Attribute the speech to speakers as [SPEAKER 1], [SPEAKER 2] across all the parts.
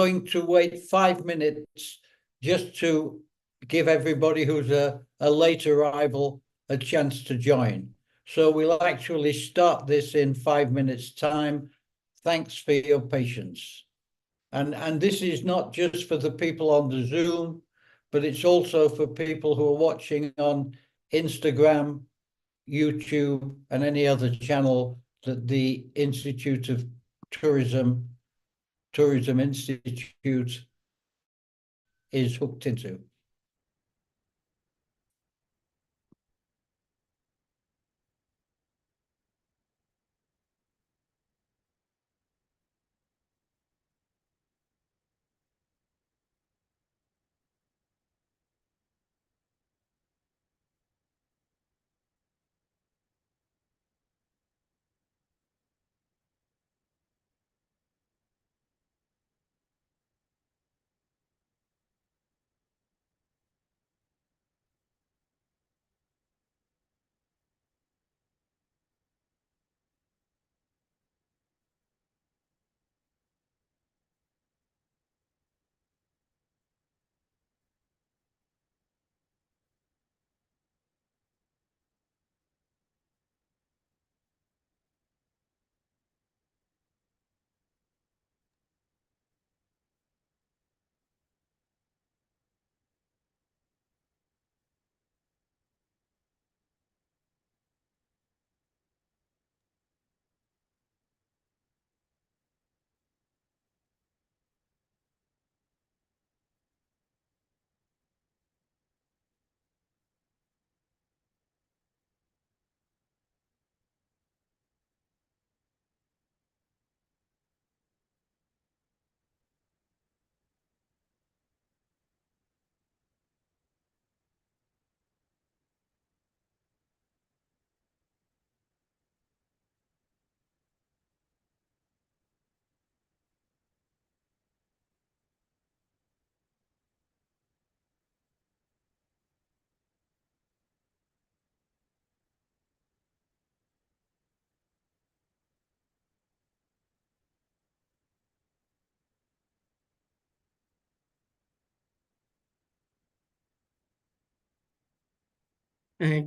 [SPEAKER 1] going to wait 5 minutes just to give everybody who's a late arrival a chance to join. So we'll actually start this in 5 minutes' time. Thanks for your patience. And this is not just for the people on the Zoom, but it's also for people who are watching on Instagram, YouTube, and any other channel that the Institute of Tourism Institute is hooked into.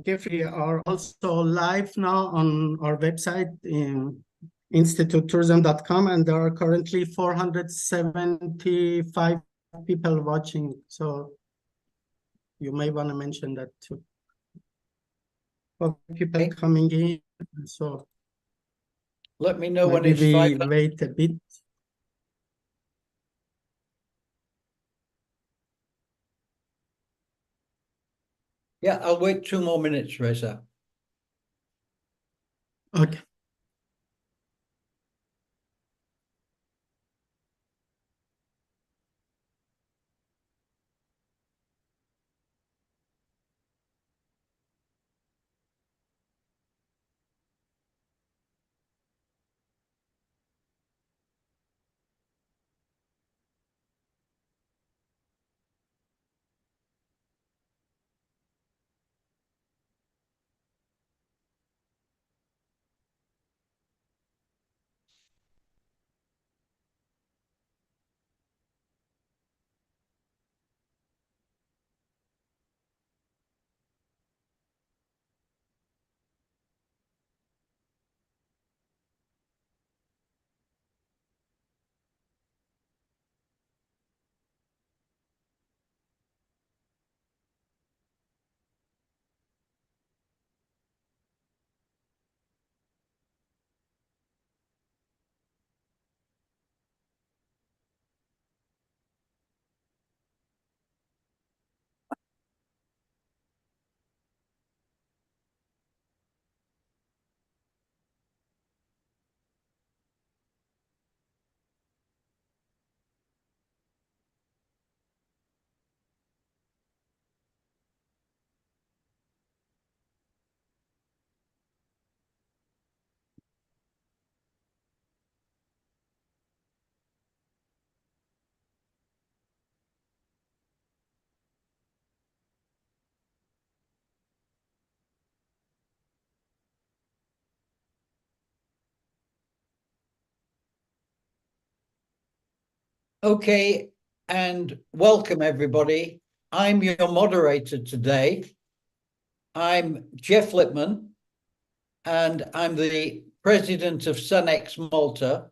[SPEAKER 2] Jeffrey, are also live now on our website in institutetourism.com, and there are currently 475 people watching. So you may want to mention that too. People coming in, so
[SPEAKER 1] let me know when
[SPEAKER 2] maybe
[SPEAKER 1] it's
[SPEAKER 2] we
[SPEAKER 1] 5.
[SPEAKER 2] wait a bit.
[SPEAKER 1] Yeah, I'll wait 2 more minutes, Reza.
[SPEAKER 2] Okay.
[SPEAKER 1] Okay, and welcome everybody. I'm your moderator today. I'm Jeff Lipman, and I'm the president of Sunex Malta.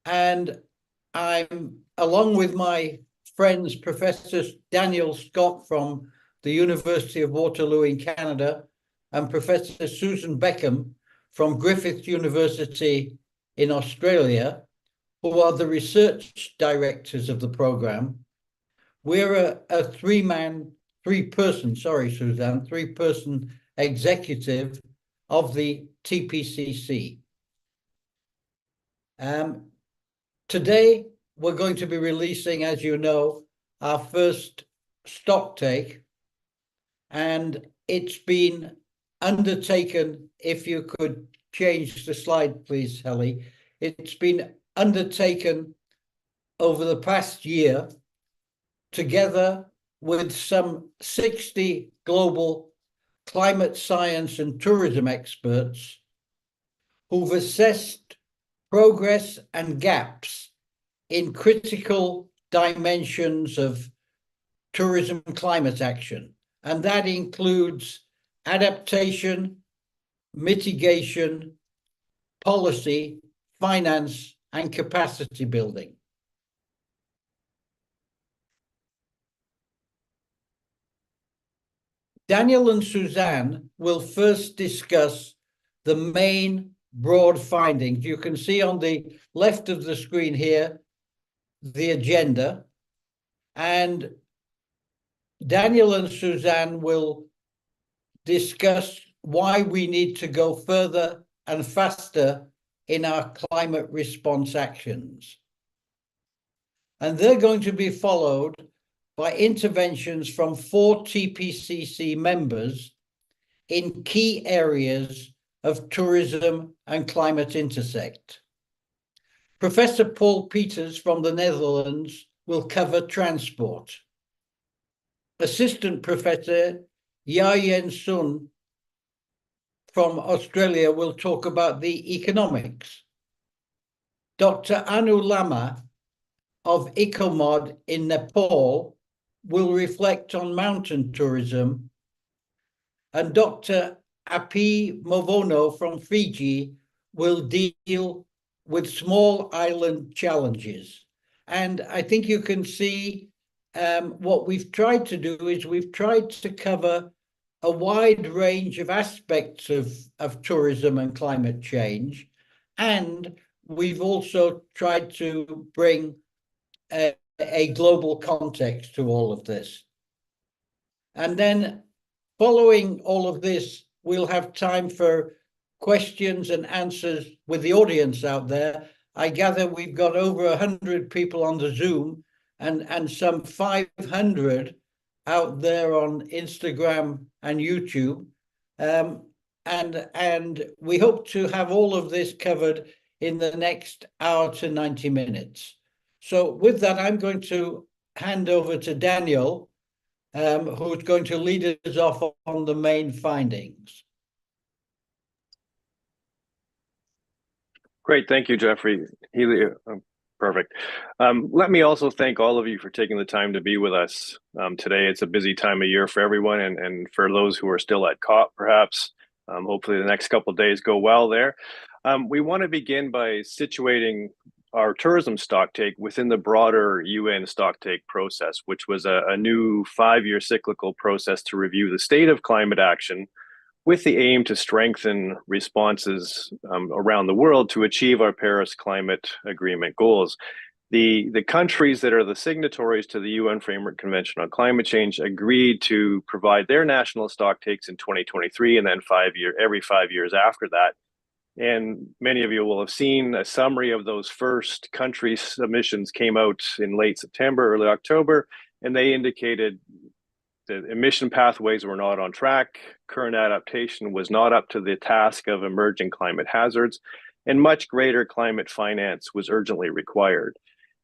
[SPEAKER 1] And I'm, along with my friends, Professor Daniel Scott from the University of Waterloo in Canada, and Professor Susan Beckham from Griffith University in Australia, who are the research directors of the program. We're a three-person executive of the TPCC. Today, we're going to be releasing, as you know, our first stock take, and it's been undertaken. If you could change the slide, please, Helly. It's been undertaken over the past year, together with some 60 global climate science and tourism experts who've assessed progress and gaps in critical dimensions of tourism climate action. And that includes adaptation, mitigation, policy, finance, and capacity building. Daniel and Suzanne will first discuss the main broad findings. You can see on the left of the screen here the agenda, and Daniel and Suzanne will discuss why we need to go further and faster in our climate response actions. And they're going to be followed by interventions from 4 TPCC members in key areas of tourism and climate intersect. Professor Paul Peters from the Netherlands will cover transport. Assistant Professor Yayen Sun from Australia will talk about the economics. Dr. Anu Lama of Ecomod in Nepal will reflect on mountain tourism, and Dr. Api Movono from Fiji will deal with small island challenges. And I think you can see what we've tried to do is we've tried to cover a wide range of aspects of tourism and climate change. And we've also tried to bring a global context to all of this. And then following all of this, we'll have time for questions and answers with the audience out there. I gather we've got over 100 people on the Zoom and some 500 out there on Instagram and YouTube. And we hope to have all of this covered in the next hour to 90 minutes. So with that, I'm going to hand over to Daniel, who's going to lead us off on the main findings.
[SPEAKER 3] Great, thank you, Jeffrey. Perfect. Let me also thank all of you for taking the time to be with us today. It's a busy time of year for everyone, and for those who are still at COP, perhaps, hopefully the next couple of days go well there. We want to begin by situating our tourism stocktake within the broader UN stocktake process, which was a new 5-year cyclical process to review the state of climate action with the aim to strengthen responses around the world to achieve our Paris Climate Agreement goals. The countries that are the signatories to the UN Framework Convention on Climate Change agreed to provide their national stocktakes in 2023 and then every 5 years after that. And many of you will have seen a summary of those first country submissions came out in late September, early October, and they indicated that emission pathways were not on track, current adaptation was not up to the task of emerging climate hazards, and much greater climate finance was urgently required.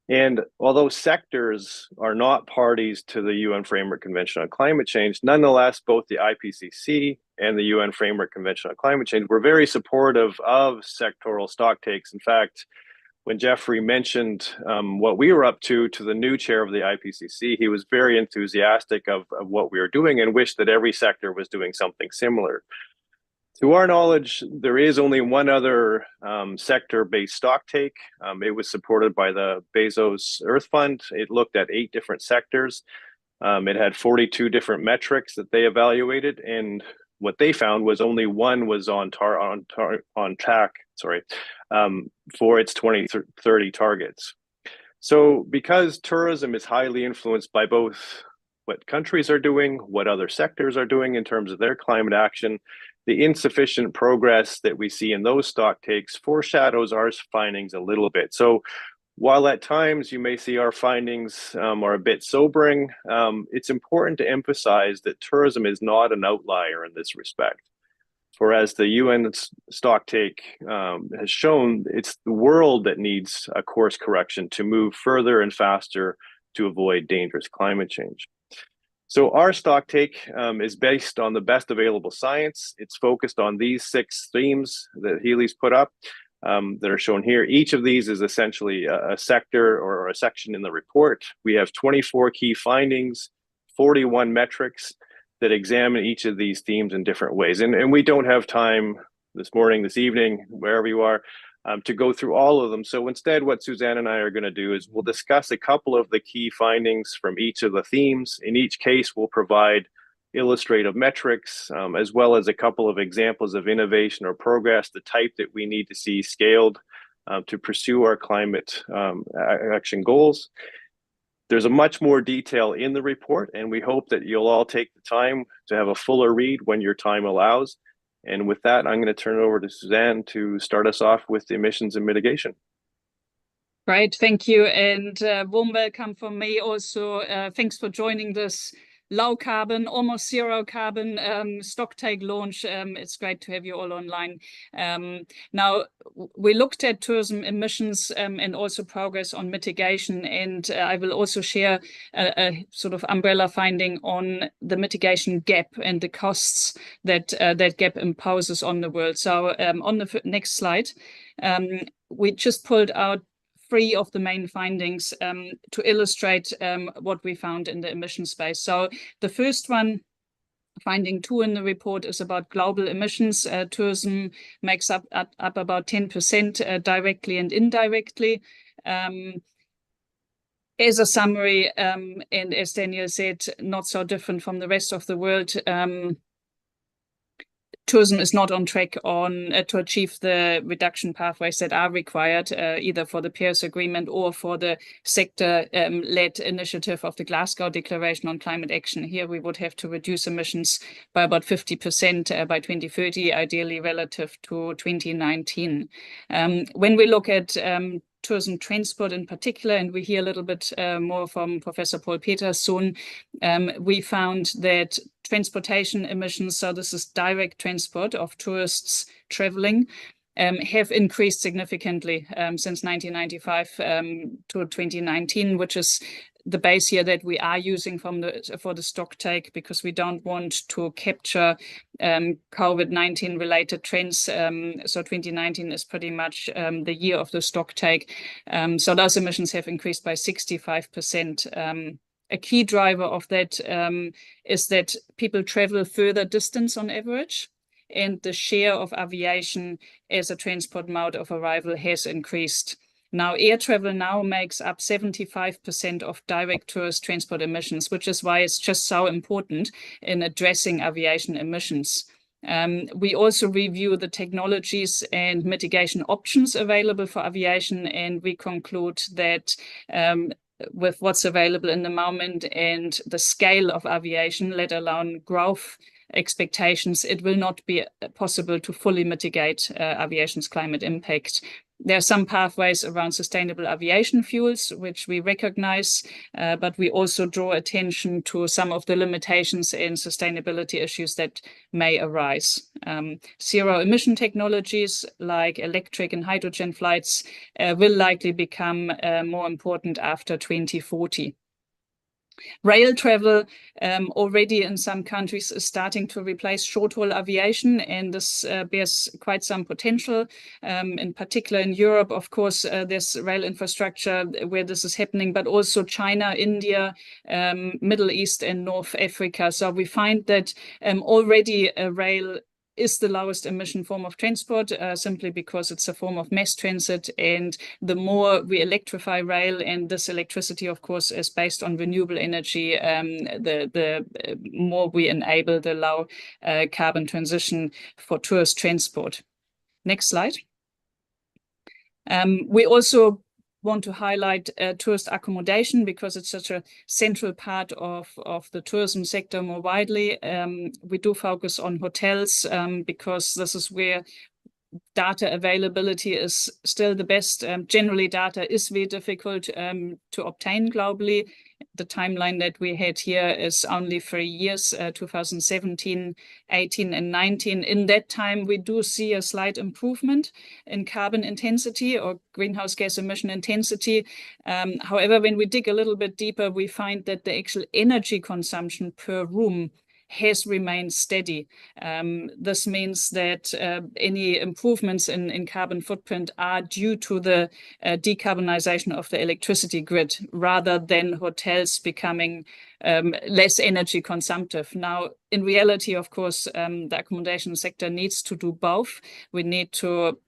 [SPEAKER 3] And although sectors are not parties to the UN Framework Convention on Climate Change, nonetheless, both the IPCC and the UN Framework Convention on Climate Change were very supportive of sectoral stocktakes. In fact, when Jeffrey mentioned what we were up to the new chair of the IPCC, he was very enthusiastic of what we were doing and wished that every sector was doing something similar. To our knowledge, there is only one other sector-based stock take. It was supported by the Bezos Earth Fund. It looked at 8 different sectors. It had 42 different metrics that they evaluated, and what they found was only one was on track for its 2030 targets. So because tourism is highly influenced by both what countries are doing, what other sectors are doing in terms of their climate action, the insufficient progress that we see in those stock takes foreshadows our findings a little bit. So while at times you may see our findings are a bit sobering, it's important to emphasize that tourism is not an outlier in this respect. For as the UN Stocktake has shown, it's the world that needs a course correction to move further and faster to avoid dangerous climate change. So our Stocktake is based on the best available science. It's focused on these 6 themes that Healy's put up that are shown here. Each of these is essentially a sector or a section in the report. We have 24 key findings, 41 metrics that examine each of these themes in different ways. And we don't have time this morning, this evening, wherever you are, to go through all of them. So instead, what Suzanne and I are going to do is we'll discuss a couple of the key findings from each of the themes. In each case, we'll provide illustrative metrics, as well as a couple of examples of innovation or progress, the type that we need to see scaled to pursue our climate action goals. There's a much more detail in the report, and we hope that you'll all take the time to have a fuller read when your time allows. And with that, I'm going to turn it over to Suzanne to start us off with the emissions and mitigation.
[SPEAKER 4] Right, thank you, and warm welcome from me also. Thanks for joining this low carbon, almost zero carbon Stocktake launch. It's great to have you all online. Now, we looked at tourism emissions and also progress on mitigation, and I will also share a sort of umbrella finding on the mitigation gap and the costs that that gap imposes on the world. So on the next slide, we just pulled out 3 of the main findings to illustrate what we found in the emission space. So the first one, finding 2 in the report, is about global emissions. Tourism makes up about 10% directly and indirectly. As a summary, and as Daniel said, not so different from the rest of the world, tourism is not on track to achieve the reduction pathways that are required, either for the Paris Agreement or for the sector-led initiative of the Glasgow Declaration on Climate Action. Here we would have to reduce emissions by about 50% by 2030, ideally relative to 2019. When we look at tourism transport in particular, and we hear a little bit more from Professor Paul Peters soon, we found that transportation emissions, so this is direct transport of tourists traveling, have increased significantly since 1995 to 2019, which is the base here that we are using for the Stocktake, because we don't want to capture COVID-19 related trends. So 2019 is pretty much the year of the Stocktake. So those emissions have increased by 65%. A key driver of that is that people travel further distance on average, and the share of aviation as a transport mode of arrival has increased. Now, air travel now makes up 75% of direct tourist transport emissions, which is why it's just so important in addressing aviation emissions. We also review the technologies and mitigation options available for aviation, and we conclude that with what's available in the moment and the scale of aviation, let alone growth expectations, it will not be possible to fully mitigate aviation's climate impact. There are some pathways around sustainable aviation fuels, which we recognize, but we also draw attention to some of the limitations and sustainability issues that may arise. Zero emission technologies like electric and hydrogen flights will likely become more important after 2040. Rail travel already in some countries is starting to replace short-haul aviation, and this bears quite some potential. In particular in Europe, of course, there's rail infrastructure where this is happening, but also China, India, Middle East and North Africa. So we find that already rail is the lowest emission form of transport, simply because it's a form of mass transit. And the more we electrify rail, and this electricity, of course, is based on renewable energy, the more we enable the low carbon transition for tourist transport. Next slide. We also want to highlight tourist accommodation because it's such a central part of the tourism sector more widely. We do focus on hotels because this is where data availability is still the best. Generally, data is very difficult to obtain globally. The timeline that we had here is only 3 years, 2017, 18, and 19. In that time, we do see a slight improvement in carbon intensity or greenhouse gas emission intensity. However, when we dig a little bit deeper, we find that the actual energy consumption per room has remained steady. This means that any improvements in carbon footprint are due to the decarbonization of the electricity grid rather than hotels becoming less energy consumptive. Now, in reality, of course, the accommodation sector needs to do both. We need to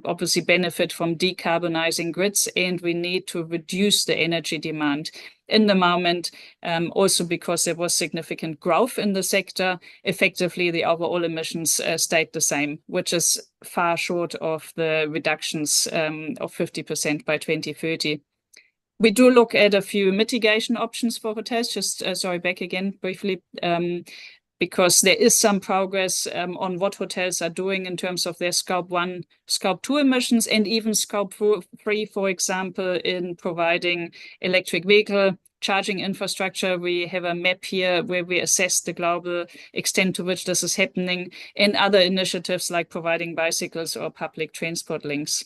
[SPEAKER 4] obviously benefit from decarbonizing grids, and we need to reduce the energy demand. In the moment, also because there was significant growth in the sector, effectively the overall emissions stayed the same, which is far short of the reductions of 50% by 2030. We do look at a few mitigation options for hotels. Just sorry, back again briefly. Because there is some progress on what hotels are doing in terms of their Scope 1, Scope 2 emissions, and even Scope 3, for example, in providing electric vehicle charging infrastructure. We have a map here where we assess the global extent to which this is happening, and other initiatives like providing bicycles or public transport links.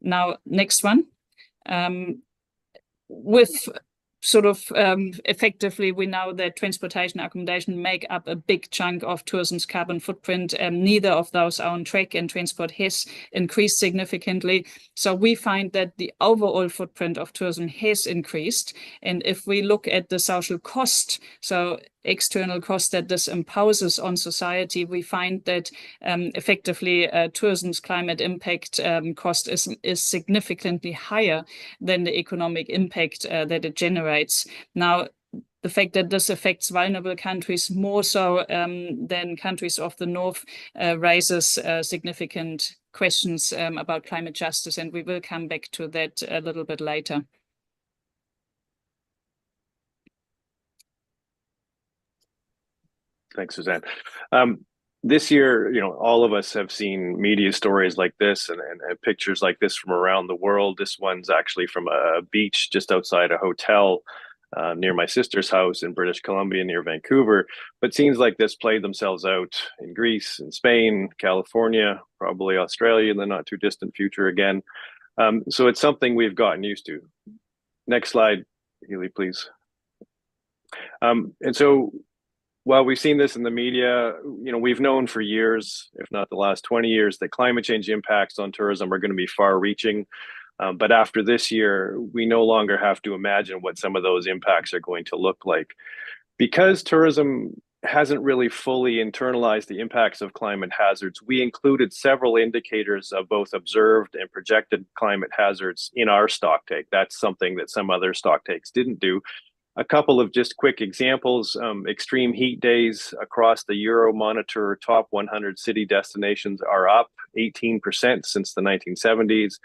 [SPEAKER 4] Now, next one. With sort of effectively, we know that transportation accommodation make up a big chunk of tourism's carbon footprint. Neither of those are on track, and transport has increased significantly. So we find that the overall footprint of tourism has increased. And if we look at the social cost, so external cost that this imposes on society, we find that effectively tourism's climate impact cost is significantly higher than the economic impact that it generates. Now, the fact that this affects vulnerable countries more so than countries of the North raises significant questions about climate justice, and we will come back to that a little bit later.
[SPEAKER 3] Thanks, Suzanne. This year, all of us have seen media stories like this and pictures like this from around the world. This one's actually from a beach just outside a hotel near my sister's house in British Columbia near Vancouver. But scenes like this played themselves out in Greece, in Spain, California, probably Australia in the not too distant future again. So it's something we've gotten used to. Next slide, Healy, please. And so while we've seen this in the media, we've known for years, if not the last 20 years, that climate change impacts on tourism are going to be far-reaching. But after this year, we no longer have to imagine what some of those impacts are going to look like. Because tourism hasn't really fully internalized the impacts of climate hazards, we included several indicators of both observed and projected climate hazards in our stocktake. That's something that some other stocktakes didn't do. A couple of just quick examples: extreme heat days across the Euromonitor top 100 city destinations are up 18% since the 1970s,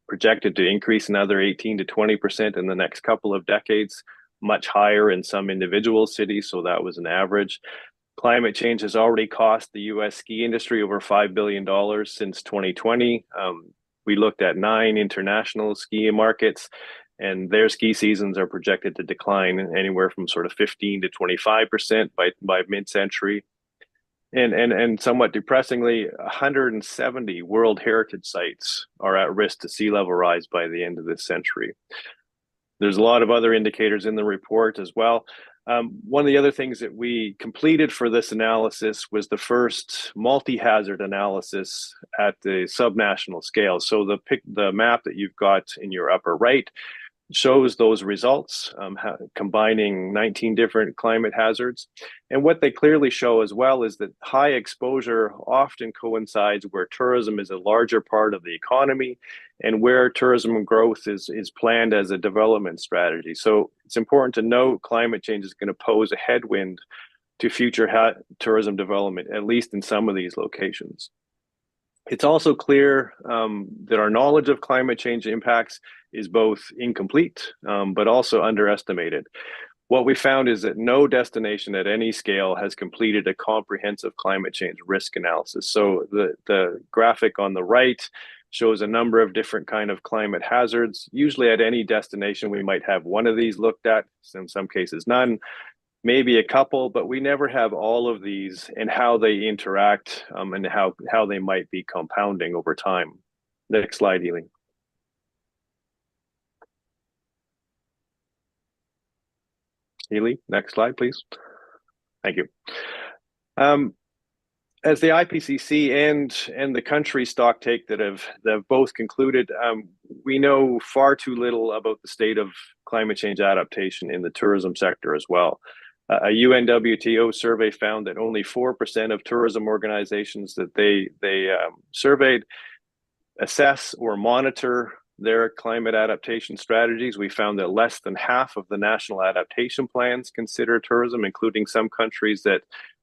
[SPEAKER 3] projected to increase another 18 to 20% in the next couple of decades, much higher in some individual cities, so that was an average. Climate change has already cost the US ski industry over $5 billion since 2020. We looked at 9 international ski markets, and their ski seasons are projected to decline anywhere from sort of 15 to 25% by mid-century. And somewhat depressingly, 170 World Heritage Sites are at risk to sea level rise by the end of this century. There's a lot of other indicators in the report as well. One of the other things that we completed for this analysis was the first multi-hazard analysis at the subnational scale. So the map that you've got in your upper right shows those results, combining 19 different climate hazards. And what they clearly show as well is that high exposure often coincides where tourism is a larger part of the economy and where tourism growth is planned as a development strategy. So it's important to note climate change is going to pose a headwind to future tourism development, at least in some of these locations. It's also clear that our knowledge of climate change impacts is both incomplete, but also underestimated. What we found is that no destination at any scale has completed a comprehensive climate change risk analysis. So the graphic on the right shows a number of different kind of climate hazards. Usually at any destination, we might have one of these looked at, in some cases none, maybe a couple, but we never have all of these and how they interact and how they might be compounding over time. Next slide, Ely. Ely, next slide, please. Thank you. As the IPCC and the country stocktake that have both concluded, we know far too little about the state of climate change adaptation in the tourism sector as well. A UNWTO survey found that only 4% of tourism organizations that they surveyed assess or monitor their climate adaptation strategies. We found that less than half of the national adaptation plans consider tourism, including some countries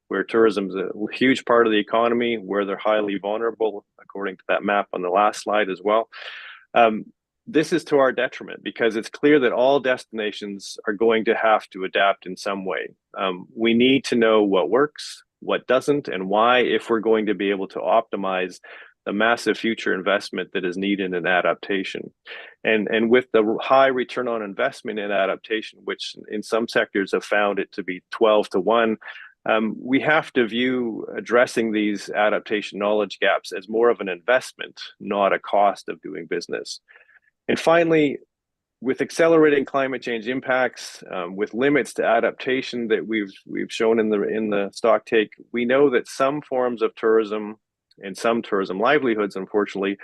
[SPEAKER 3] where tourism is a huge part of the economy, where they're highly vulnerable, according to that map on the last slide as well. This is to our detriment because it's clear that all destinations are going to have to adapt in some way. We need to know what works, what doesn't, and why if we're going to be able to optimize the massive future investment that is needed in adaptation. And with the high return on investment in adaptation, which in some sectors have found it to be 12 to 1, we have to view addressing these adaptation knowledge gaps as more of an investment, not a cost of doing business. And finally, with accelerating climate change impacts, with limits to adaptation that we've shown in the stocktake, we know that some forms of tourism and some tourism livelihoods, unfortunately,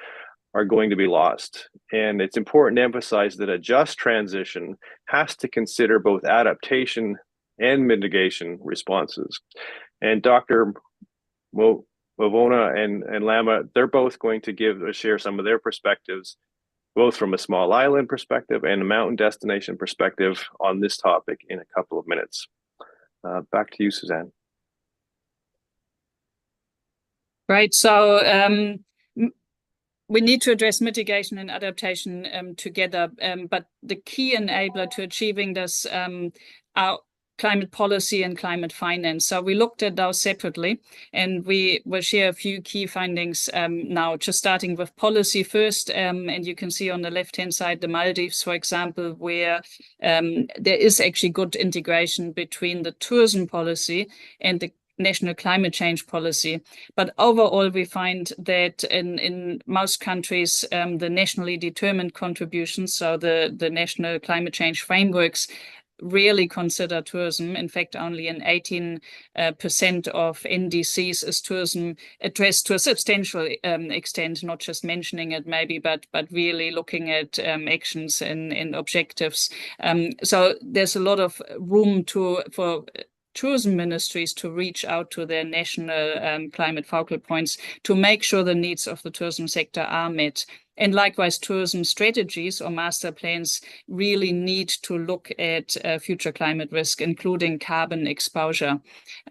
[SPEAKER 3] are going to be lost. And it's important to emphasize that a just transition has to consider both adaptation and mitigation responses. And Dr. Wavona and Lama, they're both going to share some of their perspectives, both from a small island perspective and a mountain destination perspective on this topic in a couple of minutes. Back to you, Suzanne.
[SPEAKER 4] Right, so we need to address mitigation and adaptation together, but the key enabler to achieving this are climate policy and climate finance. So we looked at those separately, and we will share a few key findings now, just starting with policy first. And you can see on the left-hand side, the Maldives, for example, where there is actually good integration between the tourism policy and the national climate change policy. But overall, we find that in most countries, the nationally determined contributions, so the national climate change frameworks, really consider tourism. In fact, only in 18% of NDCs is tourism addressed to a substantial extent, not just mentioning it maybe, but really looking at actions and objectives. So there's a lot of room for tourism ministries to reach out to their national climate focal points to make sure the needs of the tourism sector are met. And likewise, tourism strategies or master plans really need to look at future climate risk, including carbon exposure.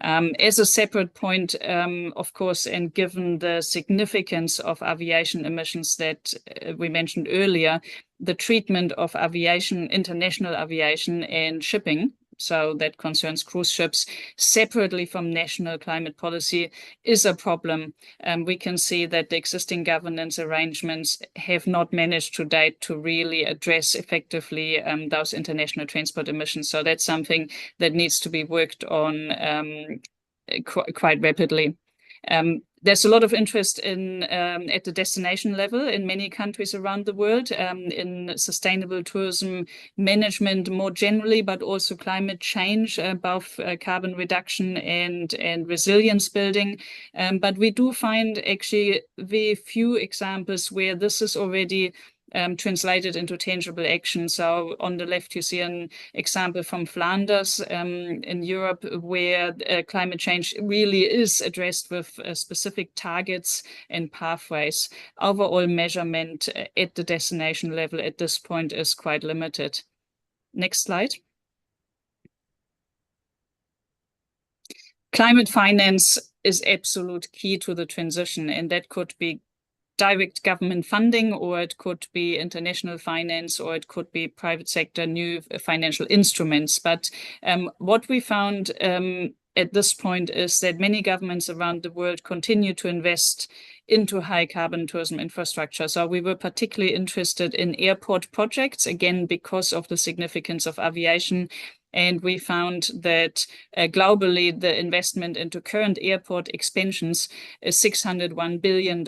[SPEAKER 4] As a separate point, of course, and given the significance of aviation emissions that we mentioned earlier, the treatment of aviation, international aviation and shipping, so that concerns cruise ships, separately from national climate policy, is a problem. We can see that the existing governance arrangements have not managed to date to really address effectively those international transport emissions. So that's something that needs to be worked on quite rapidly. There's a lot of interest in at the destination level in many countries around the world in sustainable tourism management more generally, but also climate change, both carbon reduction and resilience building. But we do find actually very few examples where this is already translated into tangible action. So on the left, you see an example from Flanders in Europe, where climate change really is addressed with specific targets and pathways. Overall measurement at the destination level at this point is quite limited. Next slide. Climate finance is absolute key to the transition, and that could be direct government funding, or it could be international finance, or it could be private sector new financial instruments. But what we found at this point is that many governments around the world continue to invest into high carbon tourism infrastructure. So we were particularly interested in airport projects, again, because of the significance of aviation. And we found that globally, the investment into current airport expansions is $601 billion.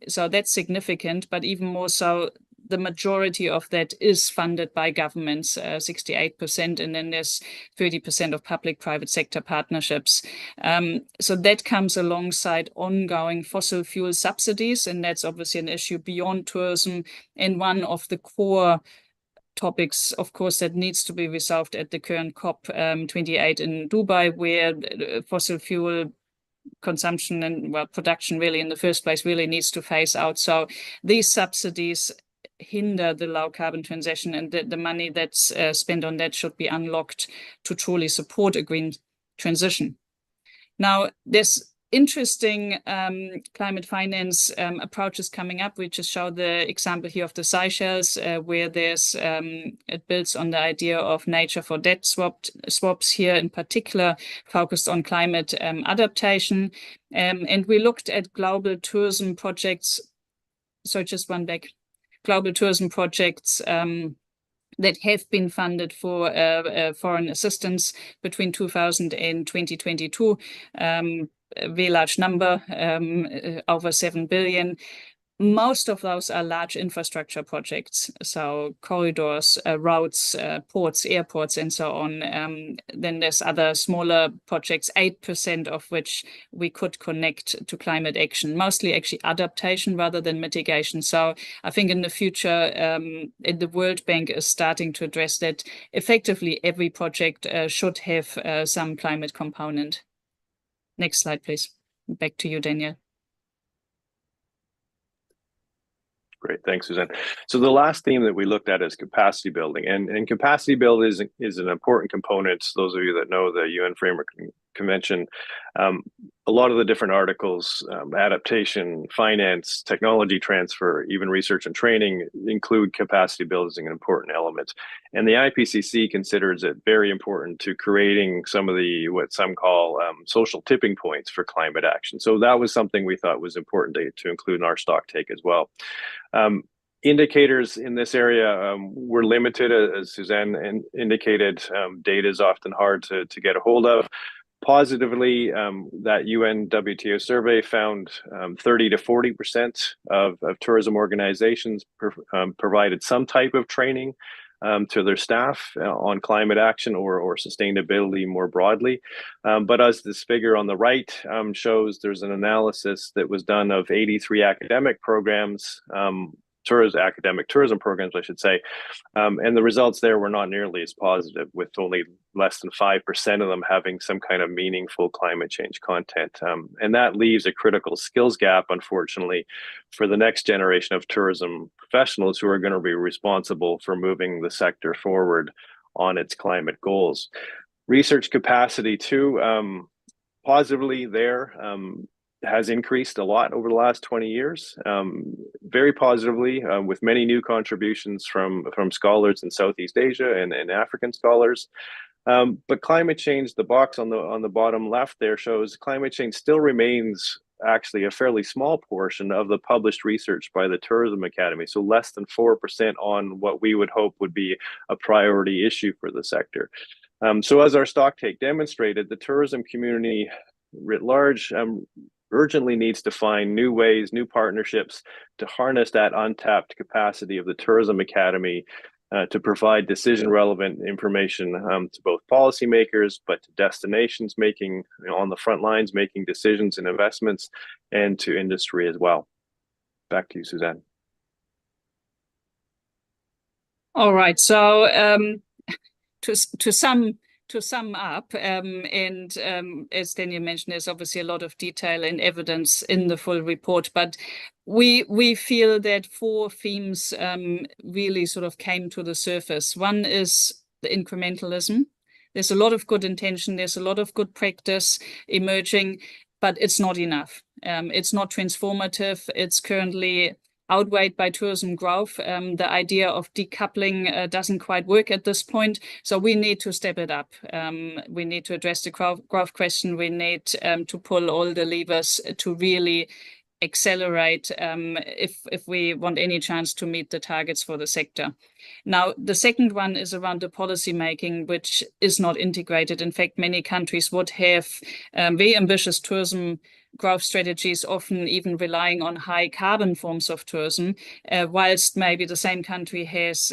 [SPEAKER 4] So that's significant, but even more so, the majority of that is funded by governments, 68%, and then there's 30% of public-private sector partnerships. So that comes alongside ongoing fossil fuel subsidies, and that's obviously an issue beyond tourism, and one of the core topics, of course, that needs to be resolved at the current COP28 in Dubai, where fossil fuel consumption and production really in the first place really needs to phase out. So these subsidies hinder the low carbon transition, and the money that's spent on that should be unlocked to truly support a green transition. Now, there's interesting climate finance approaches coming up. We just showed the example here of the Seychelles, where there's it builds on the idea of nature for debt swaps here, in particular focused on climate adaptation. And we looked at global tourism projects. So just one back. Global tourism projects that have been funded for foreign assistance between 2000 and 2022. A very large number, over 7 billion. Most of those are large infrastructure projects, so corridors, roads, ports, airports, and so on. Then there's other smaller projects, 8% of which we could connect to climate action, mostly actually adaptation rather than mitigation. So I think in the future, the World Bank is starting to address that. Effectively, every project should have some climate component. Next slide, please. Back to you, Daniel.
[SPEAKER 3] Great, thanks, Suzanne. So the last theme that we looked at is capacity building, and capacity build is an important component. Those of you that know the UN Framework Convention, a lot of the different articles, adaptation, finance, technology transfer, even research and training include capacity building as an important element. And the IPCC considers it very important to creating some of the, what some call social tipping points for climate action. So that was something we thought was important to include in our stock take as well. Indicators in this area were limited, as Suzanne indicated. Data is often hard to get a hold of. Positively, that UN WTO survey found 30 to 40% of tourism organizations provided some type of training to their staff on climate action or sustainability more broadly. But as this figure on the right shows, there's an analysis that was done of 83 academic programs, academic tourism programs, I should say, and the results there were not nearly as positive, with only less than 5% of them having some kind of meaningful climate change content. And that leaves a critical skills gap, unfortunately, for the next generation of tourism professionals who are going to be responsible for moving the sector forward on its climate goals. Research capacity too, positively there, has increased a lot over the last 20 years, very positively, with many new contributions from scholars in Southeast Asia and African scholars. But climate change, the box on the bottom left there shows climate change still remains actually a fairly small portion of the published research by the Tourism Academy, so less than 4% on what we would hope would be a priority issue for the sector. So as our stock take demonstrated, the tourism community writ large urgently needs to find new ways, new partnerships to harness that untapped capacity of the Tourism Academy to provide decision relevant information to both policymakers, but to destinations making, on the front lines, making decisions and investments, and to industry as well. Back to you, Suzanne.
[SPEAKER 4] All right. So to sum up, as Daniel mentioned, there's obviously a lot of detail and evidence in the full report, but we feel that 4 themes really sort of came to the surface. One is the incrementalism. There's a lot of good intention, there's a lot of good practice emerging, but it's not enough. It's not transformative. It's currently outweighed by tourism growth. The idea of decoupling doesn't quite work at this point. So we need to step it up. We need to address the growth question. We need to pull all the levers to really accelerate if we want any chance to meet the targets for the sector. Now, the second one is around the policy making, which is not integrated. In fact, many countries would have very ambitious tourism growth strategies, often even relying on high carbon forms of tourism, whilst maybe the same country has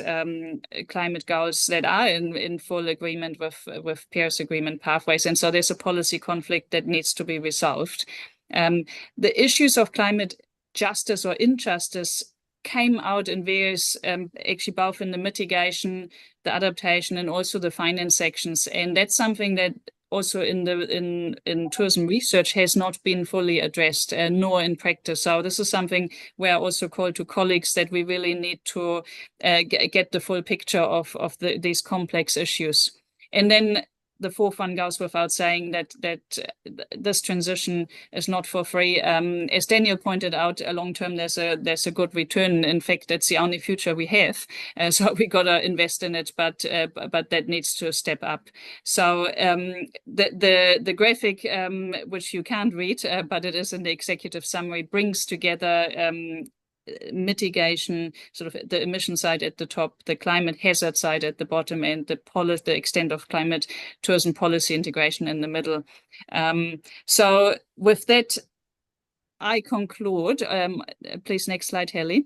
[SPEAKER 4] climate goals that are in full agreement with Paris Agreement pathways. And so there's a policy conflict that needs to be resolved. The issues of climate justice or injustice came out in various, actually both in the mitigation, the adaptation, and also the finance sections. And that's something that also in tourism research has not been fully addressed, nor in practice. So this is something where I also call to colleagues that we really need to get the full picture of these complex issues. And then the fourth one goes without saying that this transition is not for free. As Daniel pointed out, long term there's a good return. In fact, that's the only future we have. So we gotta invest in it, but that needs to step up. So the graphic, which you can't read, but it is in the executive summary, brings together mitigation, sort of the emission side at the top, the climate hazard side at the bottom, and the extent of climate tourism policy integration in the middle. So with that, I conclude. Please, next slide, Helly.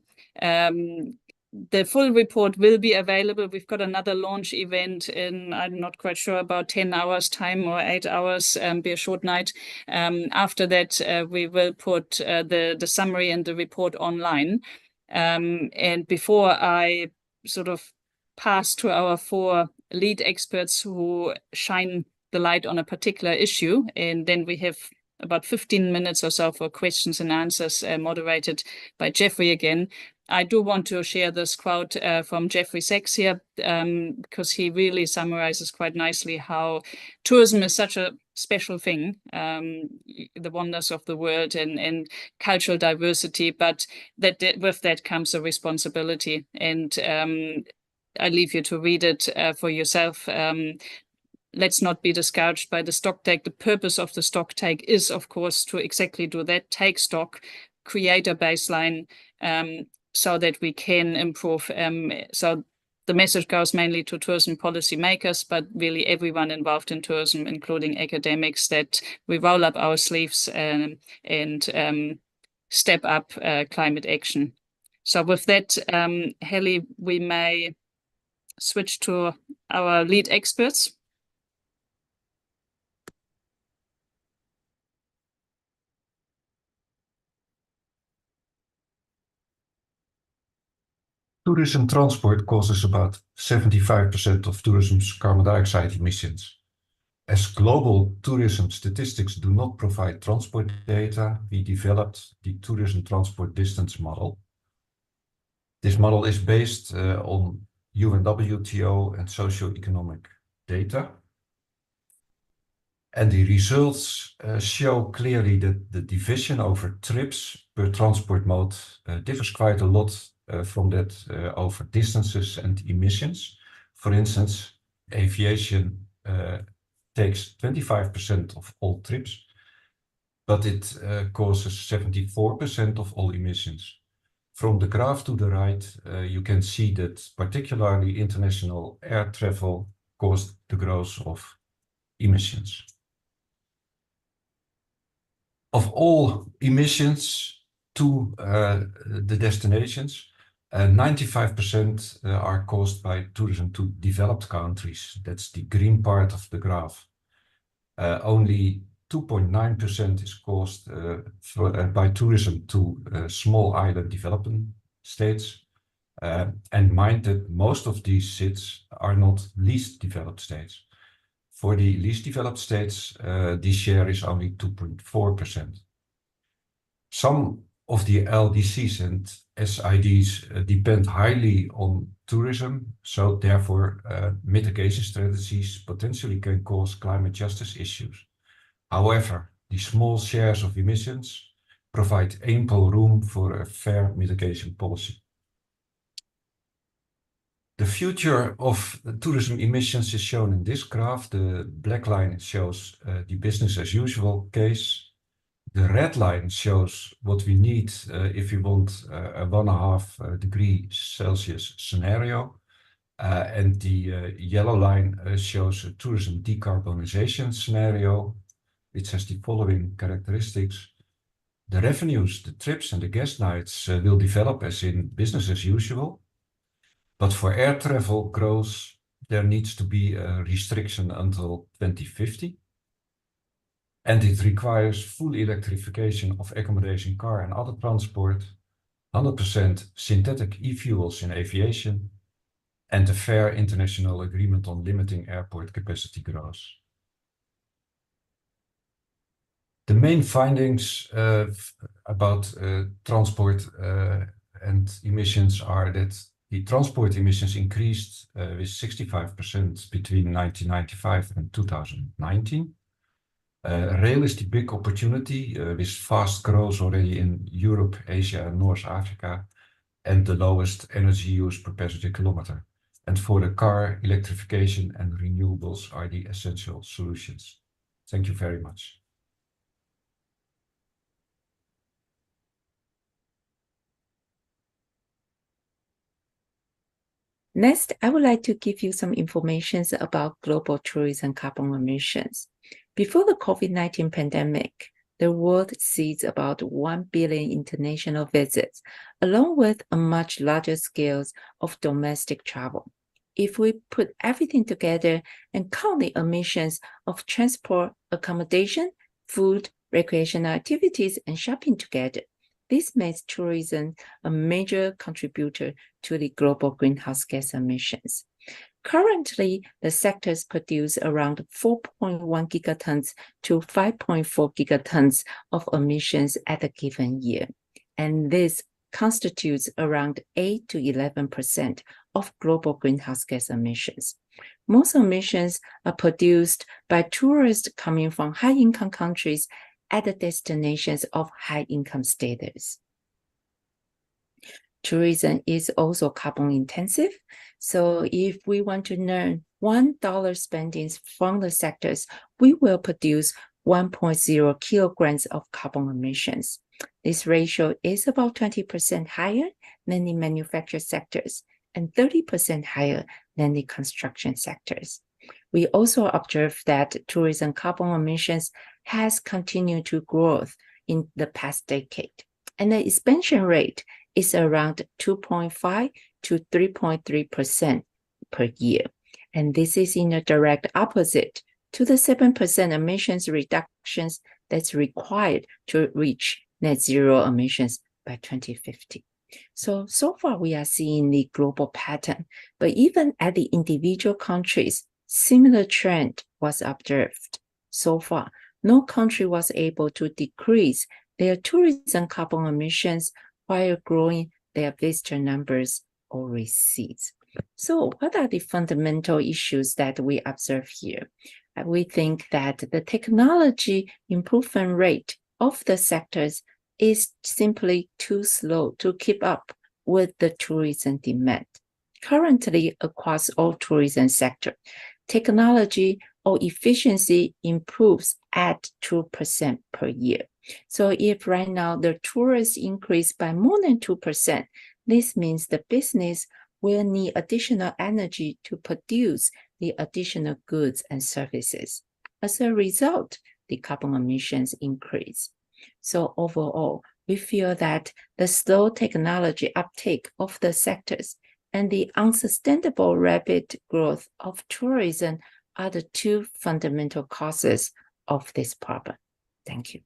[SPEAKER 4] The full report will be available. We've got another launch event in, I'm not quite sure, about 10 hours time or 8 hours, be a short night. After that, we will put the summary and the report online. And before I sort of pass to our 4 lead experts who shine the light on a particular issue, and then we have about 15 minutes or so for questions and answers moderated by Jeffrey again. I do want to share this quote from Jeffrey Sachs here, because he really summarizes quite nicely how tourism is such a special thing, the wonders of the world and cultural diversity, but that with that comes a responsibility. And I leave you to read it for yourself. Let's not be discouraged by the stock take. The purpose of the stock take is, of course, to exactly do that, take stock, create a baseline, so that we can improve. So the message goes mainly to tourism policy makers, but really everyone involved in tourism, including academics, that we roll up our sleeves and step up climate action. So with that, Helly, we may switch to our lead experts.
[SPEAKER 5] Tourism transport causes about 75% of tourism's carbon dioxide emissions. As global tourism statistics do not provide transport data, we developed the tourism transport distance model. This model is based on UNWTO and socioeconomic data. And the results show clearly that the division over trips per transport mode differs quite a lot from that over distances and emissions. For instance, aviation takes 25% of all trips, but it causes 74% of all emissions. From the graph to the right, you can see that particularly international air travel caused the growth of emissions. Of all emissions to the destinations, 95% are caused by tourism to developed countries. That's the green part of the graph. Only 2.9% is caused by tourism to small island developing states. And mind that most of these SIDS are not least developed states. For the least developed states, the share is only 2.4%. Some of the LDCs and SIDs depend highly on tourism, so therefore mitigation strategies potentially can cause climate justice issues. However, the small shares of emissions provide ample room for a fair mitigation policy. The future of tourism emissions is shown in this graph. The black line shows the business as usual case. The red line shows what we need if we want a 1.5 degree Celsius scenario. And the yellow line shows a tourism decarbonization scenario, which has the following characteristics. The revenues, the trips and the guest nights will develop as in business as usual. But for air travel growth, there needs to be a restriction until 2050. And it requires full electrification of accommodation, car and other transport, 100% synthetic e-fuels in aviation, and a fair international agreement on limiting airport capacity growth. The main findings about transport and emissions are that the transport emissions increased with 65% between 1995 and 2019. Rail is the big opportunity with fast growth already in Europe, Asia and North Africa, and the lowest energy use per passenger kilometer. And for the car, electrification and renewables are the essential solutions. Thank you very much.
[SPEAKER 6] Next, I would like to give you some information about global tourism carbon emissions. Before the COVID-19 pandemic, the world sees about 1 billion international visits, along with a much larger scale of domestic travel. If we put everything together and count the emissions of transport, accommodation, food, recreational activities, and shopping together, this makes tourism a major contributor to the global greenhouse gas emissions. Currently, the sectors produce around 4.1 gigatons to 5.4 gigatons of emissions at a given year, and this constitutes around 8 to 11% of global greenhouse gas emissions. Most emissions are produced by tourists coming from high-income countries at the destinations of high-income status. Tourism is also carbon intensive, so if we want to earn $1 spending from the sectors, we will produce 1.0 kilograms of carbon emissions. This ratio is about 20% higher than the manufacturing sectors and 30% higher than the construction sectors. We also observe that tourism carbon emissions has continued to grow in the past decade, and the expansion rate is around 2.5 to 3.3% per year. And this is in a direct opposite to the 7% emissions reductions that's required to reach net zero emissions by 2050. So far we are seeing the global pattern, but even at the individual countries, similar trend was observed. So far, no country was able to decrease their tourism carbon emissions while growing their visitor numbers or receipts. So what are the fundamental issues that we observe here? We think that the technology improvement rate of the sectors is simply too slow to keep up with the tourism demand. Currently, across all tourism sectors, technology or efficiency improves at 2% per year. So if right now the tourists increase by more than 2%, this means the business will need additional energy to produce the additional goods and services. As a result, the carbon emissions increase. So overall, we feel that the slow technology uptake of the sectors and the unsustainable rapid growth of tourism are the two fundamental causes of this problem. Thank you.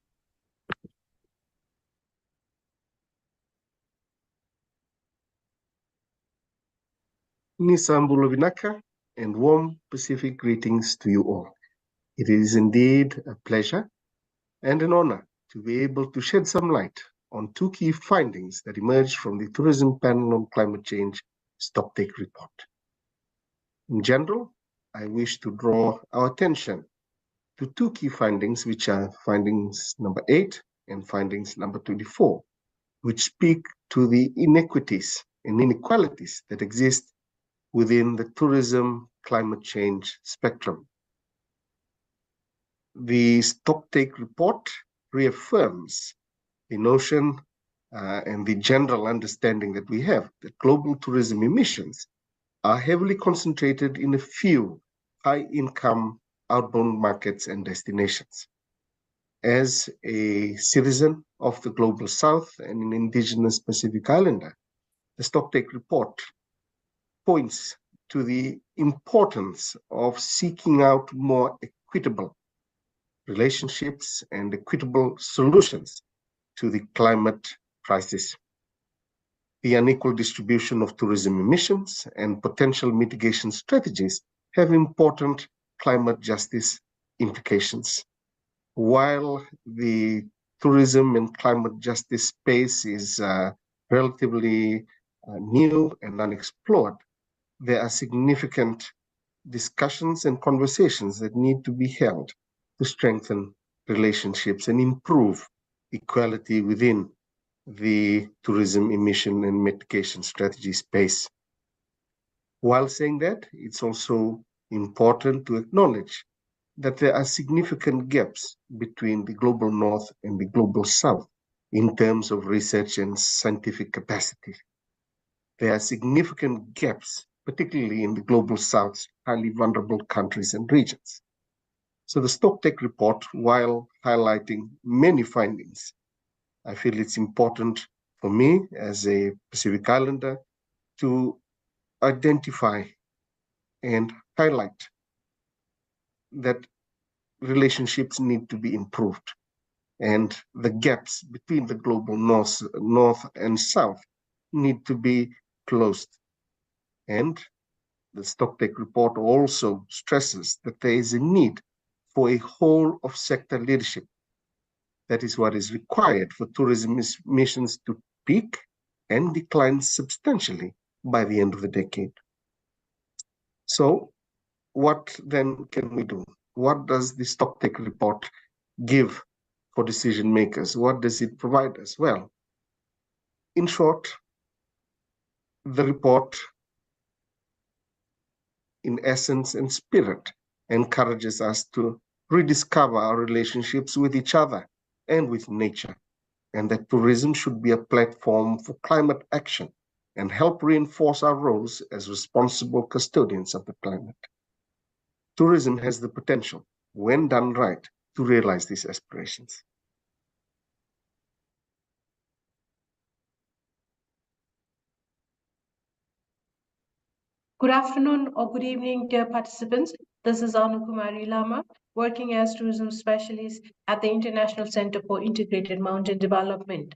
[SPEAKER 7] Nisambulo Vinaka, and warm Pacific greetings to you all. It is indeed a pleasure and an honor to be able to shed some light on two key findings that emerged from the Tourism Panel on Climate Change Stocktake Report. In general, I wish to draw our attention to two key findings, which are findings number 8 and findings number 24, which speak to the inequities and inequalities that exist within the tourism climate change spectrum. The Stocktake Report reaffirms the notion and the general understanding that we have that global tourism emissions are heavily concentrated in a few high-income outbound markets and destinations. As a citizen of the Global South and an indigenous Pacific Islander, the Stocktake Report points to the importance of seeking out more equitable relationships and equitable solutions to the climate crisis. The unequal distribution of tourism emissions and potential mitigation strategies have important climate justice implications. While the tourism and climate justice space is relatively new and unexplored, there are significant discussions and conversations that need to be held to strengthen relationships and improve equality within the tourism emission and mitigation strategy space. While saying that, it's also important to acknowledge that there are significant gaps between the global north and the global south in terms of research and scientific capacity. There are significant gaps, particularly in the global south's highly vulnerable countries and regions. So the Stocktake Report, while highlighting many findings, I feel it's important for me as a Pacific Islander to identify and highlight that relationships need to be improved and the gaps between the global north and south need to be closed. And the Stocktake Report also stresses that there is a need for a whole of sector leadership. That is what is required for tourism emissions to peak and decline substantially by the end of the decade. So what then can we do? What does the Stocktake Report give for decision makers? What does it provide us? Well, in short, the report, in essence and spirit, encourages us to rediscover our relationships with each other and with nature, and that tourism should be a platform for climate action and help reinforce our roles as responsible custodians of the planet. Tourism has the potential, when done right, to realize these aspirations.
[SPEAKER 8] Good afternoon or good evening, dear participants. This is Anu Kumari Lama, working as tourism specialist at the International Center for Integrated Mountain Development.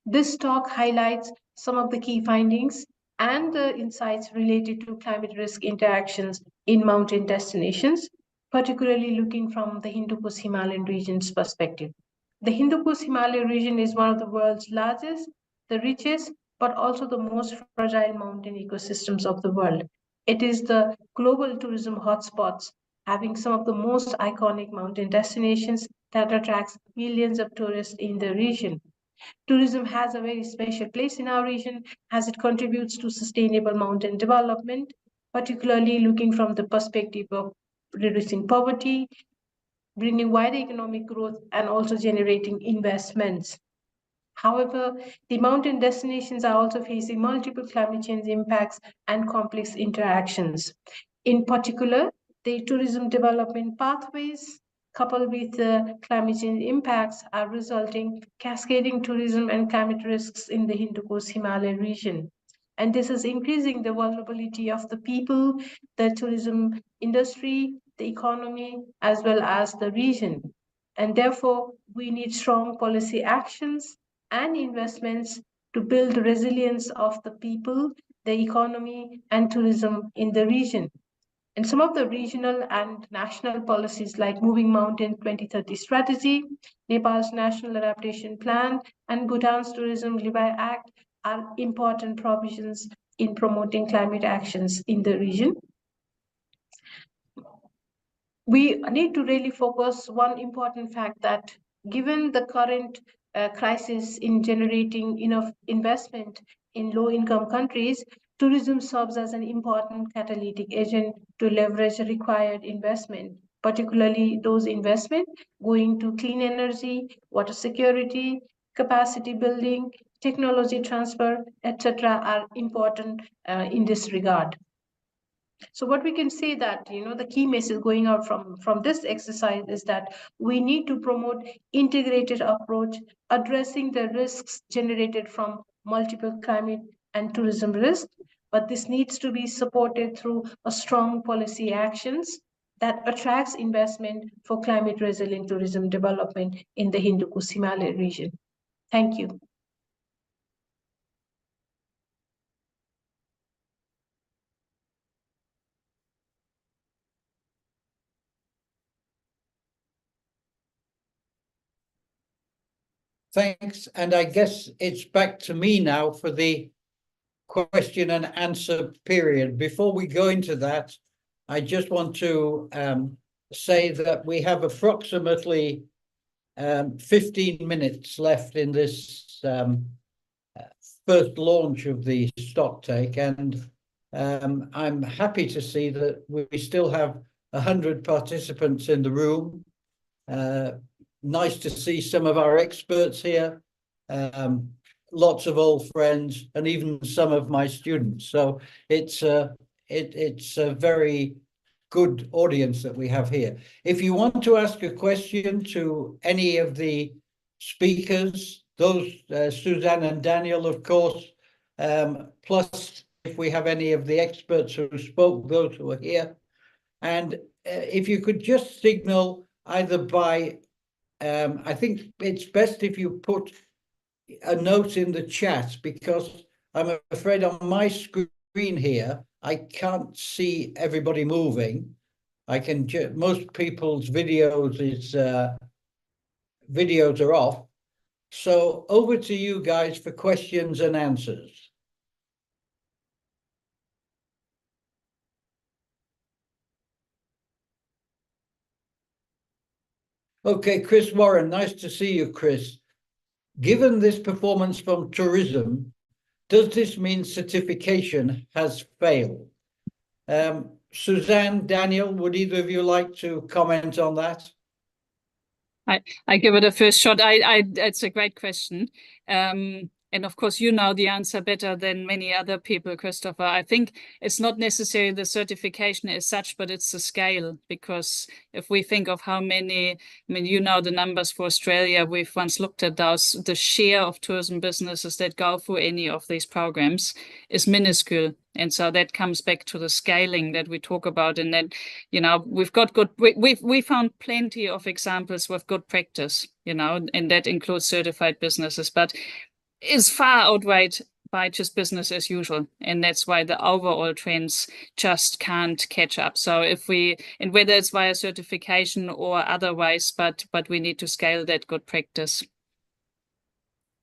[SPEAKER 8] This talk highlights some of the key findings and the insights related to climate risk interactions in mountain destinations, particularly looking from the Hindu Kush Himalayan region's perspective. The Hindu Kush Himalayan region is one of the world's largest, the richest, but also the most fragile mountain ecosystems of the world. It is the global tourism hotspots, having some of the most iconic mountain destinations that attracts millions of tourists in the region. Tourism has a very special place in our region as it contributes to sustainable mountain development, particularly looking from the perspective of reducing poverty, bringing wider economic growth, and also generating investments. However, the mountain destinations are also facing multiple climate change impacts and complex interactions. In particular, the tourism development pathways coupled with the climate change impacts, are resulting cascading tourism and climate risks in the Hindu Kush Himalaya region. And this is increasing the vulnerability of the people, the tourism industry, the economy, as well as the region. And therefore, we need strong policy actions and investments to build resilience of the people, the economy, and tourism in the region. And some of the regional and national policies like Moving Mountain 2030 Strategy, Nepal's National Adaptation Plan, and Bhutan's Tourism Levi Act are important provisions in promoting climate actions in the region. We need to really focus one important fact that given the current crisis in generating enough investment in low-income countries, tourism serves as an important catalytic agent to leverage required investment, particularly those investment going to clean energy, water security, capacity building, technology transfer, etc., are important in this regard. So what we can say that, the key message going out from this exercise is that we need to promote integrated approach, addressing the risks generated from multiple climate and tourism risks. But this needs to be supported through a strong policy actions that attracts investment for climate resilient tourism development in the Hindu Kush Himalaya region. Thank you.
[SPEAKER 1] Thanks. And I guess it's back to me now for the question and answer period. Before we go into that, I just want to say that we have approximately 15 minutes left in this first launch of the Stocktake, and I'm happy to see that we still have 100 participants in the room. Nice to see some of our experts here, lots of old friends, and even some of my students. So it's a very good audience that we have here. If you want to ask a question to any of the speakers, those Suzanne and Daniel, of course, plus if we have any of the experts who spoke, those who are here, and if you could just signal either by I think it's best if you put a note in the chat, because I'm afraid on my screen here, I can't see everybody moving. I can most people's videos are off. So over to you guys for questions and answers. Okay, Chris Warren, nice to see you, Chris. Given this performance from tourism, does this mean certification has failed? Suzanne, Daniel, would either of you like to comment on that?
[SPEAKER 4] I give it a first shot. It's a great question. And of course, you know the answer better than many other people, Christopher. I think it's not necessarily the certification as such, but it's the scale. Because if we think of how many, I mean, you know the numbers for Australia, we've once looked at those, the share of tourism businesses that go through any of these programs is minuscule. And so that comes back to the scaling that we talk about. And then, we've got we found plenty of examples with good practice, and that includes certified businesses, but is far outweighed by just business as usual. And that's why the overall trends just can't catch up. So and whether it's via certification or otherwise, but we need to scale that good practice.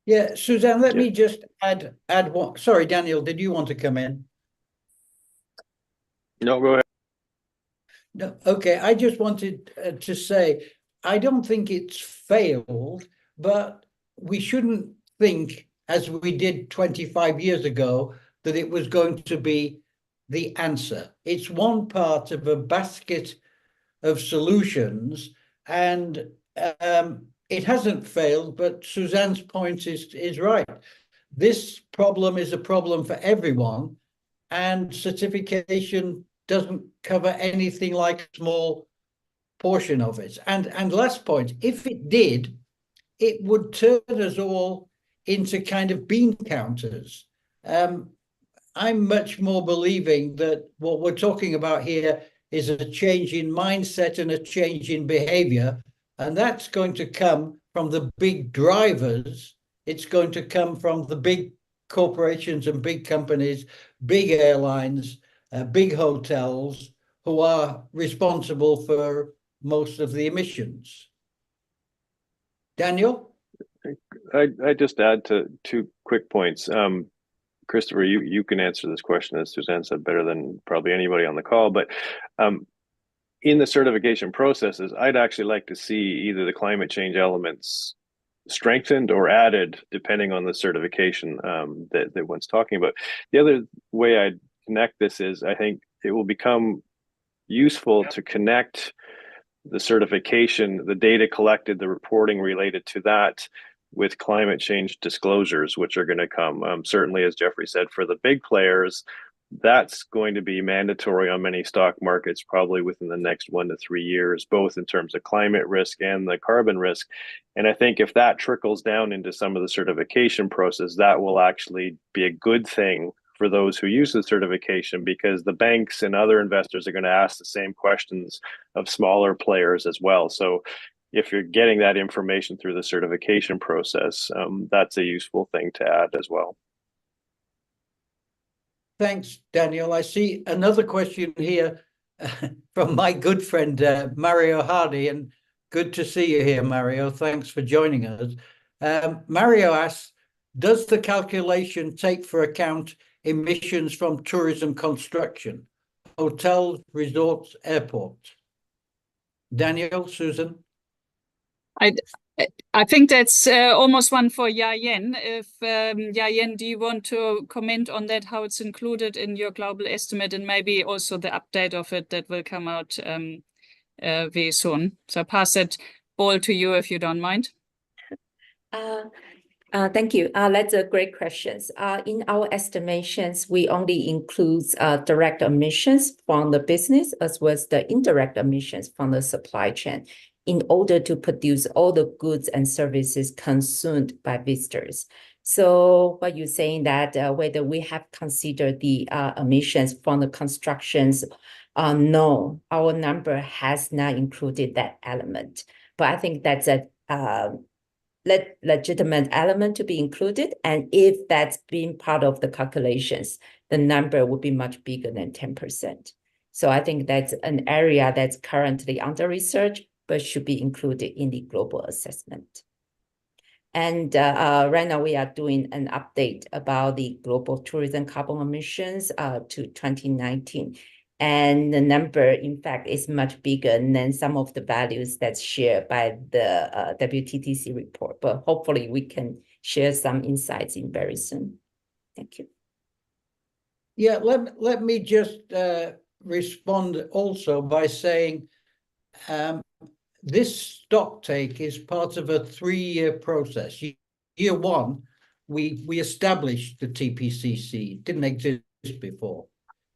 [SPEAKER 1] Yeah, Suzanne, let me just add one. Sorry, Daniel, did you want to come in?
[SPEAKER 3] No, go ahead.
[SPEAKER 1] No, okay, I just wanted to say, I don't think it's failed, but we shouldn't think, as we did 25 years ago, that it was going to be the answer. It's one part of a basket of solutions, and it hasn't failed, but Suzanne's point is right. This problem is a problem for everyone, and certification doesn't cover anything like small portion of it. And last point, if it did, it would turn us all into kind of bean counters. I'm much more believing that what we're talking about here is a change in mindset and a change in behavior. And that's going to come from the big drivers. It's going to come from the big corporations and big companies, big airlines, big hotels, who are responsible for most of the emissions. Daniel?
[SPEAKER 3] I just add to 2 quick points. Christopher, you can answer this question, as Suzanne said, better than probably anybody on the call. But in the certification processes, I'd actually like to see either the climate change elements strengthened or added, depending on the certification that one's talking about. The other way I'd connect this is, I think it will become useful to connect the certification, the data collected, the reporting related to that, with climate change disclosures, which are going to come. Certainly, as Jeffrey said, for the big players, that's going to be mandatory on many stock markets, probably within the next 1 to 3 years, both in terms of climate risk and the carbon risk. And I think if that trickles down into some of the certification process, that will actually be a good thing for those who use the certification, because the banks and other investors are going to ask the same questions of smaller players as well. So if you're getting that information through the certification process, that's a useful thing to add as well.
[SPEAKER 1] Thanks, Daniel. I see another question here from my good friend, Mario Hardy, and good to see you here, Mario. Thanks for joining us. Mario asks, does the calculation take for account emissions from tourism construction, hotels, resorts, airports? Daniel, Susan?
[SPEAKER 4] I think that's almost one for Yayen. If Yayen, do you want to comment on that, how it's included in your global estimate, and maybe also the update of it that will come out very soon? So I pass that ball to you if you don't mind.
[SPEAKER 6] Thank you. That's a great question. In our estimations, we only include direct emissions from the business as well as the indirect emissions from the supply chain, in order to produce all the goods and services consumed by visitors. So what you're saying that whether we have considered the emissions from the constructions, no, our number has not included that element. But I think that's a legitimate element to be included. And if that's been part of the calculations, the number would be much bigger than 10%. So I think that's an area that's currently under research, but should be included in the global assessment. And right now we are doing an update about the global tourism carbon emissions to 2019. And the number, in fact, is much bigger than some of the values that's shared by the WTTC report. But hopefully we can share some insights in very soon. Thank you.
[SPEAKER 1] Yeah, let me just respond also by saying this stock take is part of a 3-year process. Year 1, we established the TPCC. It didn't exist before.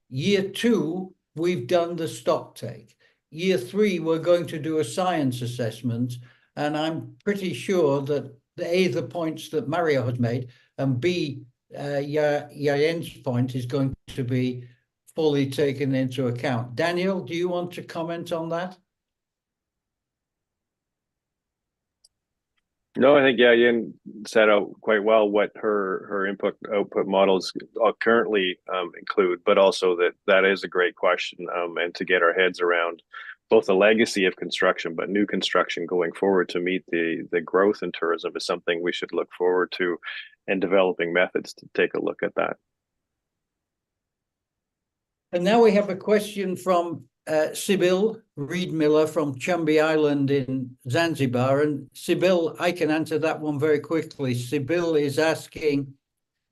[SPEAKER 1] Year 2, we've done the stock take. Year 3, we're going to do a science assessment, and I'm pretty sure that the points that Mario has made, and B, Yayen's point is going to be fully taken into account. Daniel, do you want to comment on that?
[SPEAKER 3] No, I think Yayen set out quite well what her input-output models currently include, but also that is a great question, and to get our heads around both the legacy of construction, but new construction going forward to meet the growth in tourism is something we should look forward to, and developing methods to take a look at that.
[SPEAKER 1] And now we have a question from Sibyl Reed-Miller from Chumbi Island in Zanzibar. And Sibyl, I can answer that one very quickly. Sibyl is asking,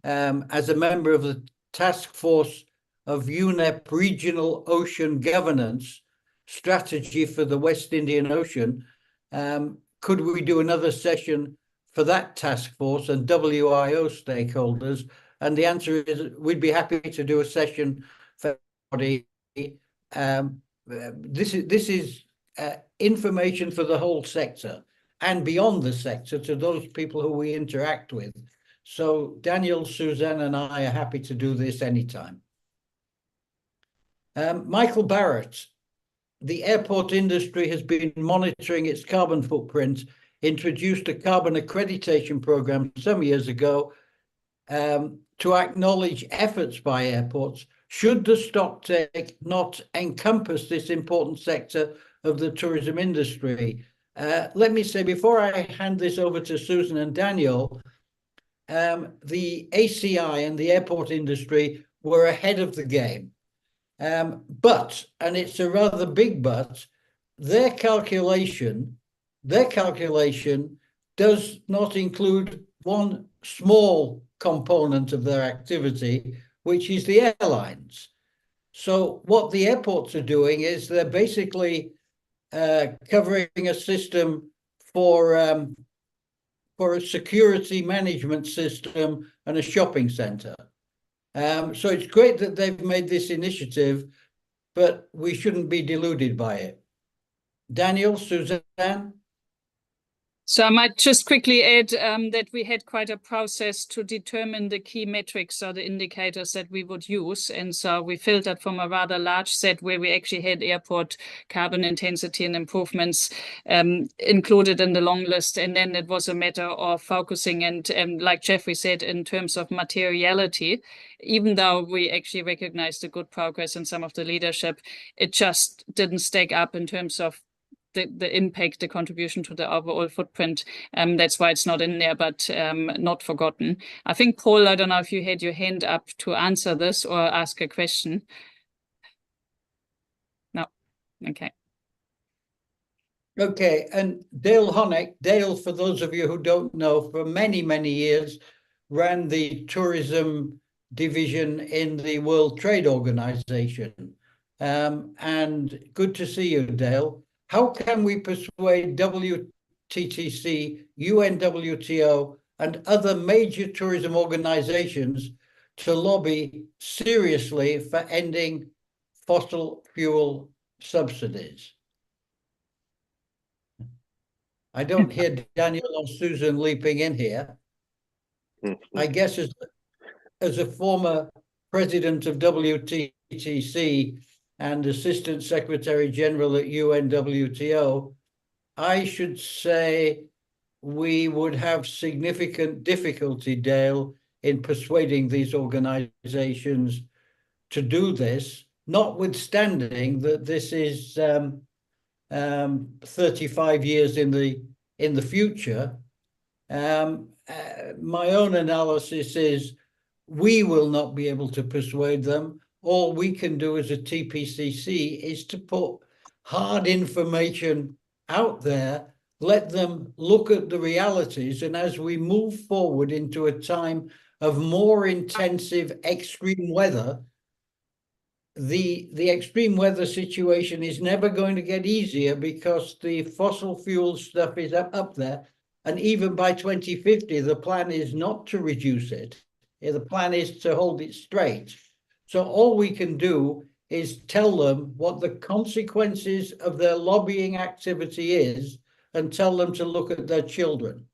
[SPEAKER 1] as a member of the task force of UNEP Regional Ocean Governance Strategy for the West Indian Ocean, could we do another session for that task force and WIO stakeholders? And the answer is we'd be happy to do a session for everybody. This is information for the whole sector and beyond the sector to those people who we interact with. So Daniel, Suzanne, and I are happy to do this anytime. Michael Barrett, the airport industry has been monitoring its carbon footprint, introduced a carbon accreditation program some years ago to acknowledge efforts by airports. Should the stocktake not encompass this important sector of the tourism industry? Let me say, before I hand this over to Susan and Daniel, the ACI and the airport industry were ahead of the game. But, and it's a rather big but, their calculation does not include one small component of their activity, which is the airlines. So what the airports are doing is they're basically covering a system for a security management system and a shopping center. So it's great that they've made this initiative, but we shouldn't be deluded by it. Daniel, Suzanne?
[SPEAKER 4] So I might just quickly add that we had quite a process to determine the key metrics or the indicators that we would use. And so we filtered from a rather large set where we actually had airport carbon intensity and improvements included in the long list. And then it was a matter of focusing and like Jeffrey said, in terms of materiality, even though we actually recognized the good progress in some of the leadership, it just didn't stack up in terms of the impact, the contribution to the overall footprint. That's why it's not in there, but not forgotten. I think, Paul, I don't know if you had your hand up to answer this or ask a question. No. Okay.
[SPEAKER 1] Okay, and Dale Honeck, Dale, for those of you who don't know, for many, many years, ran the tourism division in the World Trade Organization. And good to see you, Dale. How can we persuade WTTC, UNWTO, and other major tourism organizations to lobby seriously for ending fossil fuel subsidies? I don't hear Daniel or Susan leaping in here. I guess as a former president of WTTC and Assistant Secretary General at UNWTO, I should say we would have significant difficulty, Dale, in persuading these organizations to do this, notwithstanding that this is 35 years in the future. My own analysis is we will not be able to persuade them. All we can do as a TPCC is to put hard information out there, let them look at the realities, and as we move forward into a time of more intensive extreme weather, the extreme weather situation is never going to get easier because the fossil fuel stuff is up there. And even by 2050, the plan is not to reduce it. The plan is to hold it straight. So all we can do is tell them what the consequences of their lobbying activity is and tell them to look at their children.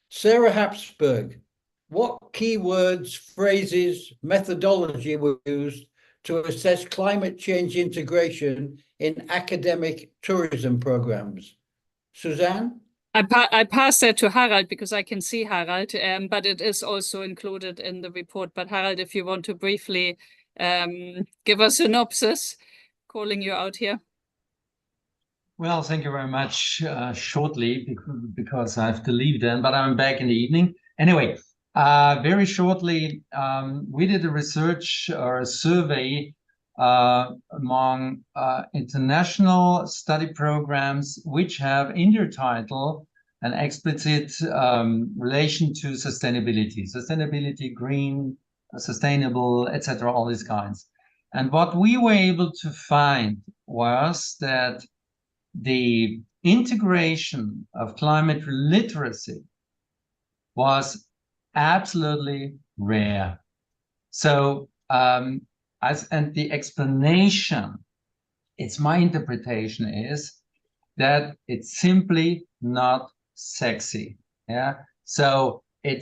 [SPEAKER 1] Sarah Hapsburg, what keywords, phrases, methodology were used to assess climate change integration in academic tourism programs? Suzanne?
[SPEAKER 4] I pass that to Harald because I can see Harald, but it is also included in the report. But Harald, if you want to briefly give us a synopsis, calling you out here.
[SPEAKER 9] Well, thank you very much. Shortly, because I have to leave then, but I'm back in the evening. Anyway, very shortly, we did a research or a survey among international study programs which have in their title an explicit relation to sustainability, green, sustainable, etc., all these kinds. And what we were able to find was that the integration of climate literacy was absolutely rare. So, and the explanation it's my interpretation is that it's simply not sexy. Yeah. So it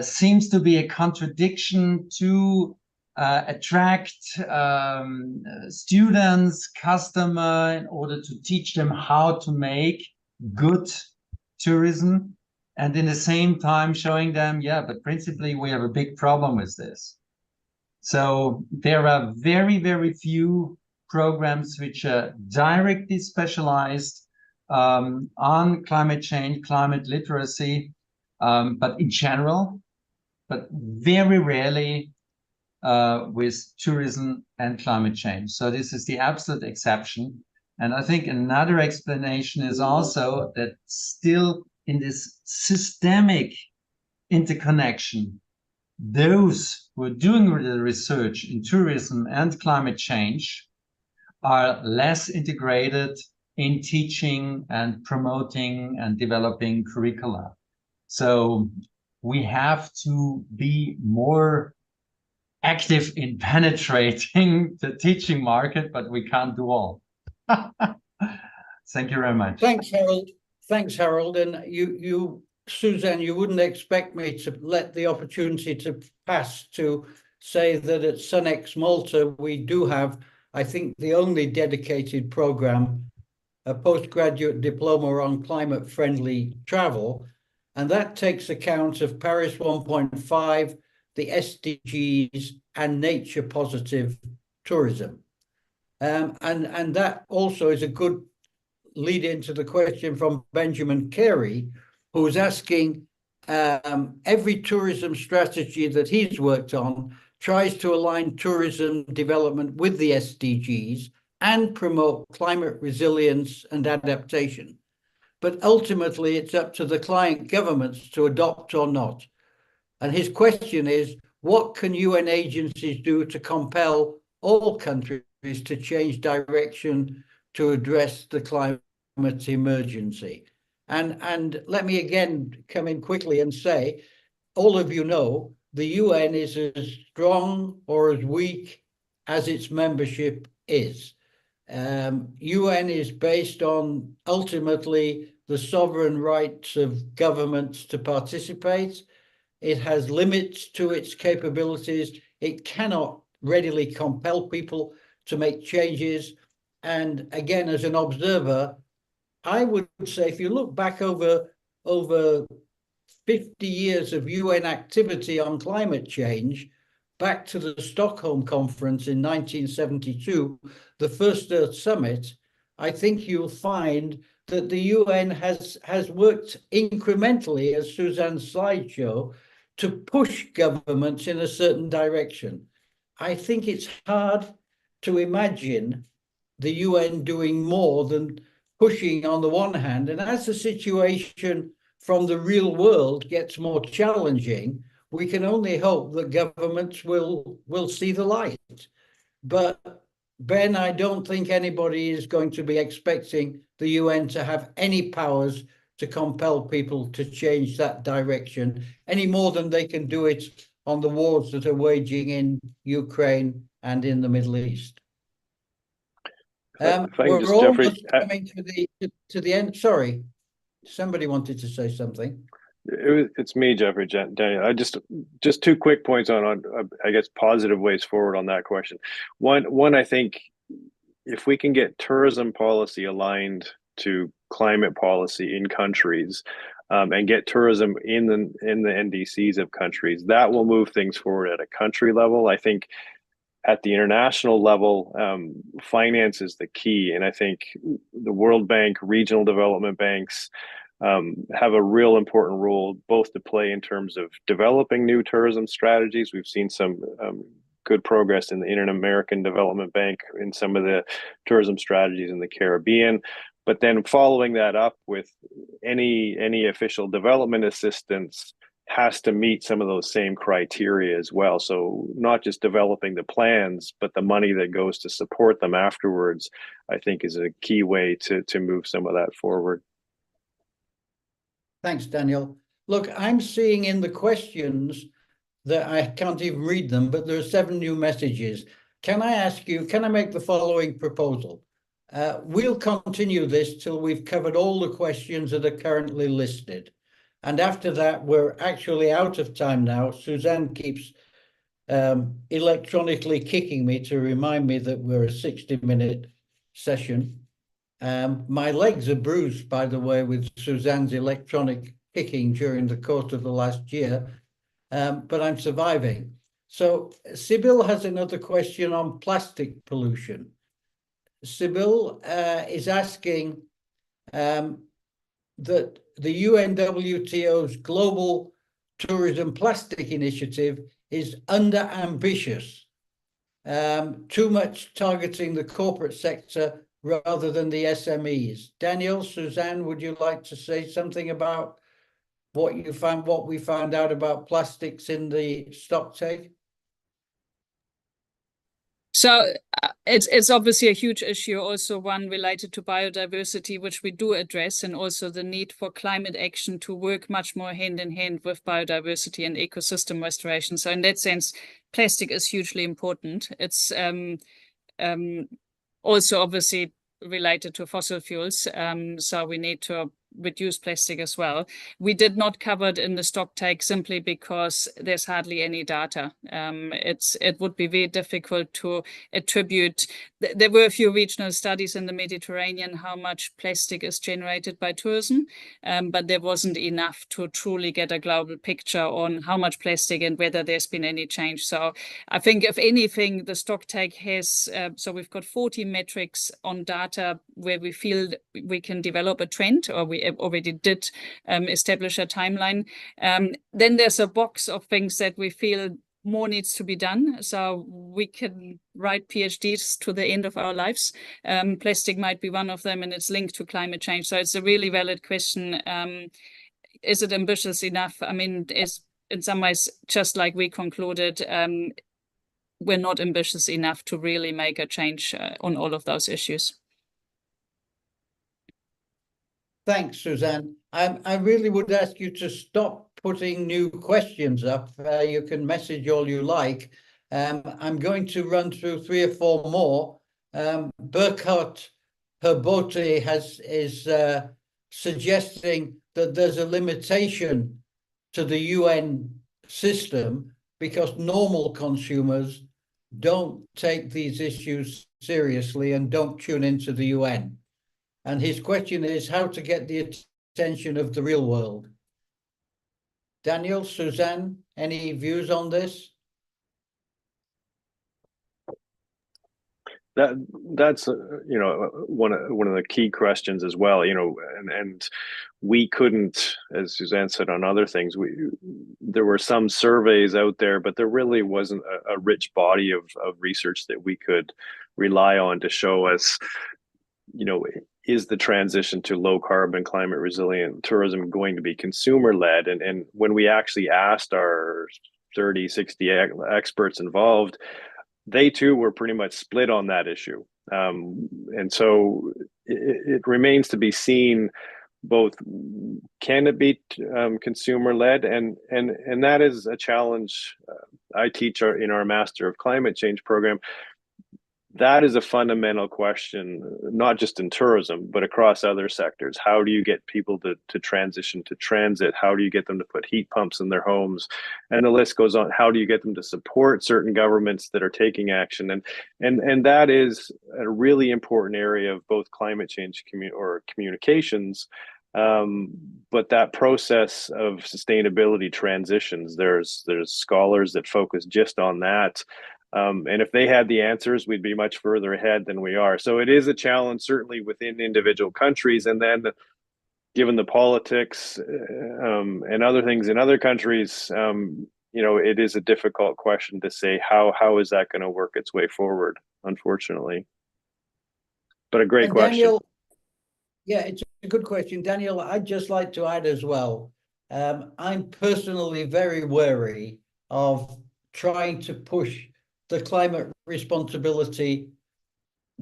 [SPEAKER 9] seems to be a contradiction to attract students, customer, in order to teach them how to make good tourism, and in the same time showing them, yeah, but principally we have a big problem with this. So there are very, very few programs which are directly specialized on climate change, climate literacy, but in general, but very rarely with tourism and climate change. So this is the absolute exception. And I think another explanation is also that still in this systemic interconnection, those who are doing the research in tourism and climate change are less integrated in teaching and promoting and developing curricula. So we have to be more active in penetrating the teaching market, but we can't do all. Thank you very much.
[SPEAKER 1] Thanks, Harold. Thanks, Harold. And you, Suzanne, you wouldn't expect me to let the opportunity to pass to say that at Sunex Malta, we do have, I think, the only dedicated program, a postgraduate diploma on climate-friendly travel. And that takes account of Paris 1.5, the SDGs, and nature-positive tourism. And that also is a good lead into the question from Benjamin Carey, who's asking, every tourism strategy that he's worked on tries to align tourism development with the SDGs and promote climate resilience and adaptation. But ultimately, it's up to the client governments to adopt or not. And his question is, what can UN agencies do to compel all countries to change direction to address the climate emergency? And let me again come in quickly and say, all of you know, the UN is as strong or as weak as its membership is. UN is based on ultimately the sovereign rights of governments to participate. It has limits to its capabilities. It cannot readily compel people to make changes. And again, as an observer, I would say if you look back over 50 years of UN activity on climate change, back to the Stockholm Conference in 1972, the first Earth Summit, I think you'll find that the UN has worked incrementally, as Suzanne's slide show, to push governments in a certain direction. I think it's hard to imagine the UN doing more than pushing on the one hand. And as the situation from the real world gets more challenging, we can only hope that governments will see the light. But Ben, I don't think anybody is going to be expecting the UN to have any powers to compel people to change that direction any more than they can do it on the wars that are waging in Ukraine and in the Middle East. We're almost coming to the end. Sorry, somebody wanted to say something.
[SPEAKER 3] It's me, Jeffrey. Daniel, I just two quick points on I guess positive ways forward on that question. One, I think if we can get tourism policy aligned to climate policy in countries, and get tourism in the NDCs of countries, that will move things forward at a country level. I think at the international level, finance is the key, and I think the World Bank, regional development banks, have a real important role both to play in terms of developing new tourism strategies. We've seen some good progress in the Inter-American Development Bank in some of the tourism strategies in the Caribbean, but then following that up with any official development assistance has to meet some of those same criteria as well. So not just developing the plans, but the money that goes to support them afterwards, I think is a key way to move some of that forward.
[SPEAKER 1] Thanks, Daniel. Look, I'm seeing in the questions that I can't even read them, but there are 7 new messages. Can I ask you, can I make the following proposal? we'll continue this till we've covered all the questions that are currently listed. And after that, we're actually out of time now. Suzanne keeps electronically kicking me to remind me that we're a 60-minute session. My legs are bruised, by the way, with Suzanne's electronic kicking during the course of the last year, but I'm surviving. So Sybil has another question on plastic pollution. Sybil is asking that the UNWTO's Global Tourism Plastic Initiative is under-ambitious, too much targeting the corporate sector rather than the SMEs. Daniel, Suzanne, would you like to say something about what we found out about plastics in the stocktake?
[SPEAKER 4] So it's obviously a huge issue, also one related to biodiversity, which we do address, and also the need for climate action to work much more hand in hand with biodiversity and ecosystem restoration. So in that sense, plastic is hugely important. It's also obviously related to fossil fuels, so we need to reduce plastic as well. We did not cover it in the stocktake simply because there's hardly any data. It would be very difficult to attribute. There were a few regional studies in the Mediterranean how much plastic is generated by tourism, but there wasn't enough to truly get a global picture on how much plastic and whether there's been any change. So I think if anything, the stocktake has, so we've got 40 metrics on data where we feel we can develop a trend, or we already did establish a timeline. Then there's a box of things that we feel more needs to be done, so we can write PhDs to the end of our lives. Plastic might be one of them, and it's linked to climate change. So it's a really valid question. Is it ambitious enough? I mean, it's in some ways, just like we concluded, we're not ambitious enough to really make a change on all of those issues.
[SPEAKER 1] Thanks, Suzanne. I really would ask you to stop putting new questions up. You can message all you like. I'm going to run through 3 or 4 more. Burkhard Herbote is suggesting that there's a limitation to the UN system because normal consumers don't take these issues seriously and don't tune into the UN. And his question is how to get the attention of the real world. Daniel, Suzanne, any views on this?
[SPEAKER 3] That's one of the key questions as well, and we couldn't, as Suzanne said on other things, there were some surveys out there, but there really wasn't a rich body of research that we could rely on to show us, is the transition to low carbon, climate resilient tourism going to be consumer led? And when we actually asked our 30, 60 experts involved, they too were pretty much split on that issue. And so it remains to be seen, both can it be consumer led, and that is a challenge. I teach in our Master of Climate Change program. That is a fundamental question, not just in tourism, but across other sectors. How do you get people to transition to transit? How do you get them to put heat pumps in their homes? And the list goes on. How do you get them to support certain governments that are taking action? And that is a really important area of both climate change communications, but that process of sustainability transitions. There's scholars that focus just on that. And if they had the answers, we'd be much further ahead than we are. So it is a challenge, certainly within individual countries. And then given the politics and other things in other countries, it is a difficult question to say how is that going to work its way forward, unfortunately. But a great question.
[SPEAKER 1] Daniel, yeah, it's a good question. Daniel, I'd just like to add as well, I'm personally very wary of trying to push the climate responsibility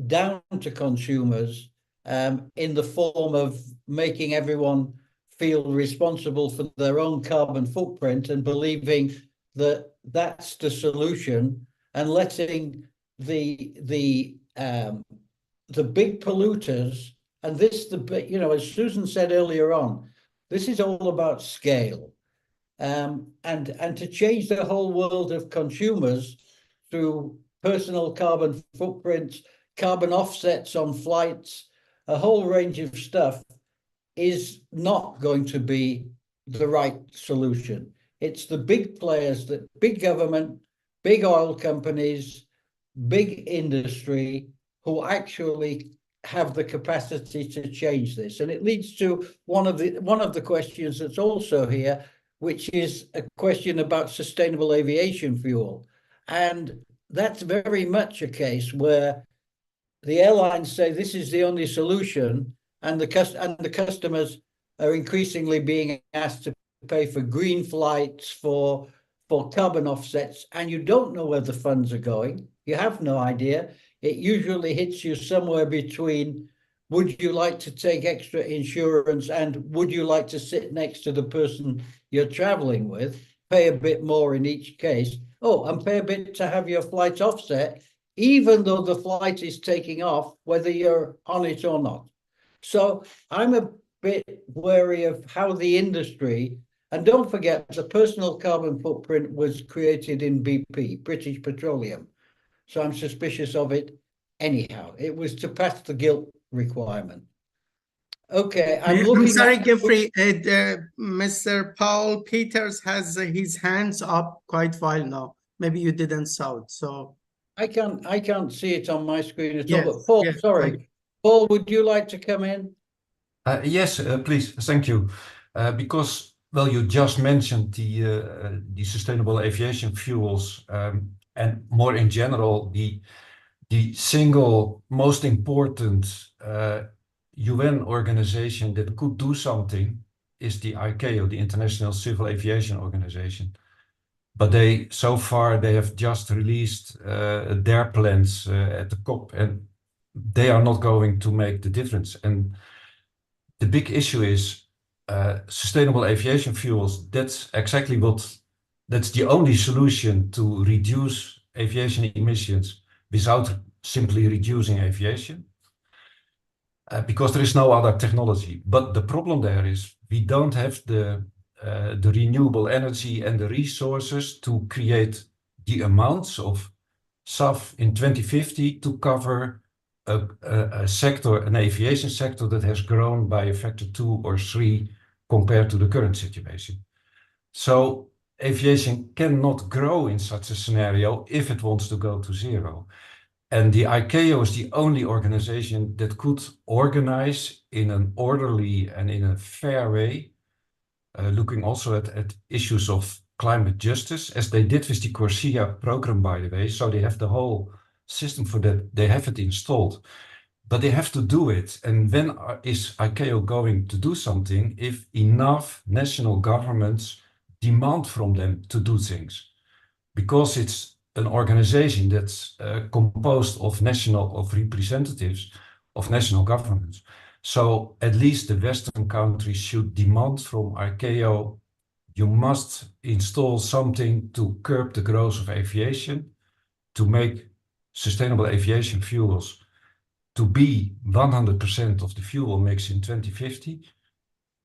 [SPEAKER 1] down to consumers in the form of making everyone feel responsible for their own carbon footprint and believing that that's the solution, and letting the the big polluters, and this, as Susan said earlier on, this is all about scale. And to change the whole world of consumers through personal carbon footprints, carbon offsets on flights, a whole range of stuff is not going to be the right solution. It's the big players, that big government, big oil companies, big industry who actually have the capacity to change this. And it leads to one of the questions that's also here, which is a question about sustainable aviation fuel. And that's very much a case where the airlines say this is the only solution, and the customers are increasingly being asked to pay for green flights, for carbon offsets, and you don't know where the funds are going. You have no idea. It usually hits you somewhere between, would you like to take extra insurance, and would you like to sit next to the person you're traveling with, pay a bit more in each case, and pay a bit to have your flight offset, even though the flight is taking off, whether you're on it or not. So I'm a bit wary of how the industry, and don't forget, the personal carbon footprint was created in BP, British Petroleum. So I'm suspicious of it anyhow. It was to pass the guilt requirement. Okay, I'm
[SPEAKER 2] sorry, Geoffrey. Mr. Paul Peters has his hands up quite a while now. Maybe you didn't saw it, so
[SPEAKER 1] I can't see it on my screen at
[SPEAKER 2] yes,
[SPEAKER 1] all. But Paul,
[SPEAKER 2] yes,
[SPEAKER 1] sorry, Paul, would you like to come in?
[SPEAKER 5] Yes, please. Thank you. Because, well, you just mentioned the sustainable aviation fuels, and more in general, the single most important UN organization that could do something is the ICAO, the International Civil Aviation Organization. But so far they have just released their plans at the COP, and they are not going to make the difference. And the big issue is sustainable aviation fuels. That's exactly that's the only solution to reduce aviation emissions without simply reducing aviation, because there is no other technology. But the problem there is we don't have the renewable energy and the resources to create the amounts of SAF in 2050 to cover a sector, an aviation sector that has grown by a factor 2 or 3 compared to the current situation. So aviation cannot grow in such a scenario if it wants to go to zero. And the ICAO is the only organization that could organize in an orderly and in a fair way, looking also at issues of climate justice, as they did with the CORSIA program, by the way. So they have the whole system for that. They have it installed, but they have to do it. And when is ICAO going to do something if enough national governments demand from them to do things? Because it's an organization that's composed of representatives of national governments. So at least the Western countries should demand from ICAO, you must install something to curb the growth of aviation, to make sustainable aviation fuels to be 100% of the fuel mix in 2050,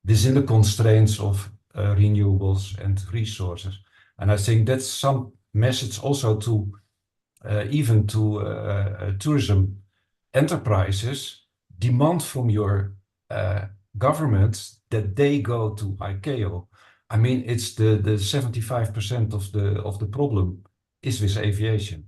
[SPEAKER 5] within the constraints of renewables and resources. And I think that's some message also to even to tourism enterprises. Demand from your government that they go to ICAO. I mean, it's the 75% of the problem is with aviation.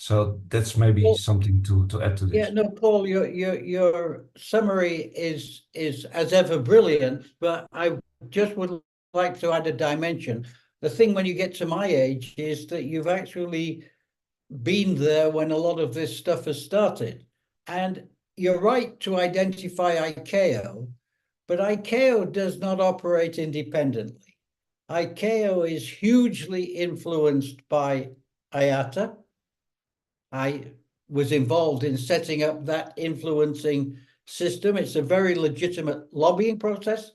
[SPEAKER 5] So that's maybe something to add to this.
[SPEAKER 1] Yeah, no, Paul, your summary is as ever brilliant, but I just would like to add a dimension. The thing when you get to my age is that you've actually been there when a lot of this stuff has started. And you're right to identify ICAO, but ICAO does not operate independently. ICAO is hugely influenced by IATA. I was involved in setting up that influencing system. It's a very legitimate lobbying process,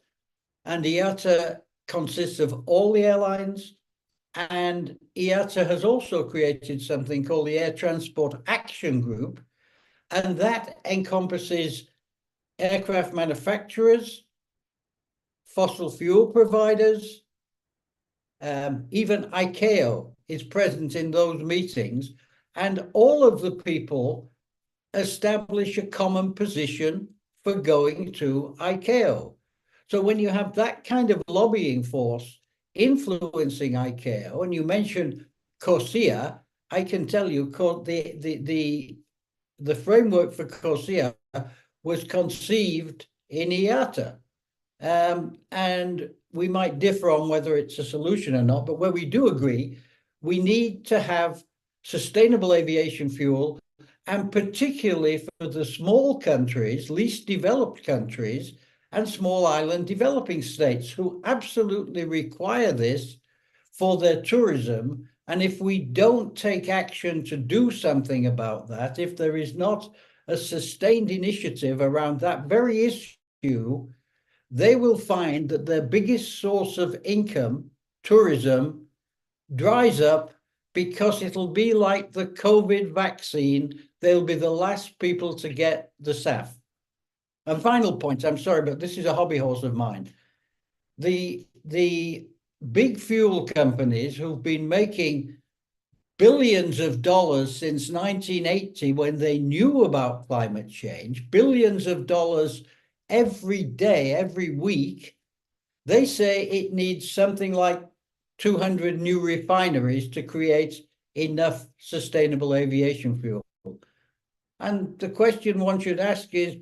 [SPEAKER 1] and IATA consists of all the airlines, and IATA has also created something called the Air Transport Action Group, And that encompasses aircraft manufacturers, fossil fuel providers, even ICAO is present in those meetings, and all of the people establish a common position for going to ICAO. So when you have that kind of lobbying force influencing ICAO, and you mentioned CORSIA, I can tell you the framework for CORSIA was conceived in IATA. And we might differ on whether it's a solution or not, but where we do agree, we need to have sustainable aviation fuel, and particularly for the small countries, least developed countries, and small island developing states who absolutely require this for their tourism. And if we don't take action to do something about that, if there is not a sustained initiative around that very issue, they will find that their biggest source of income, tourism, dries up, because it'll be like the COVID vaccine. They'll be the last people to get the SAF. And final point, I'm sorry, but this is a hobby horse of mine. The big fuel companies who've been making billions of dollars since 1980, when they knew about climate change, billions of dollars every day, every week, they say it needs something like 200 new refineries to create enough sustainable aviation fuel. And the question one should ask is,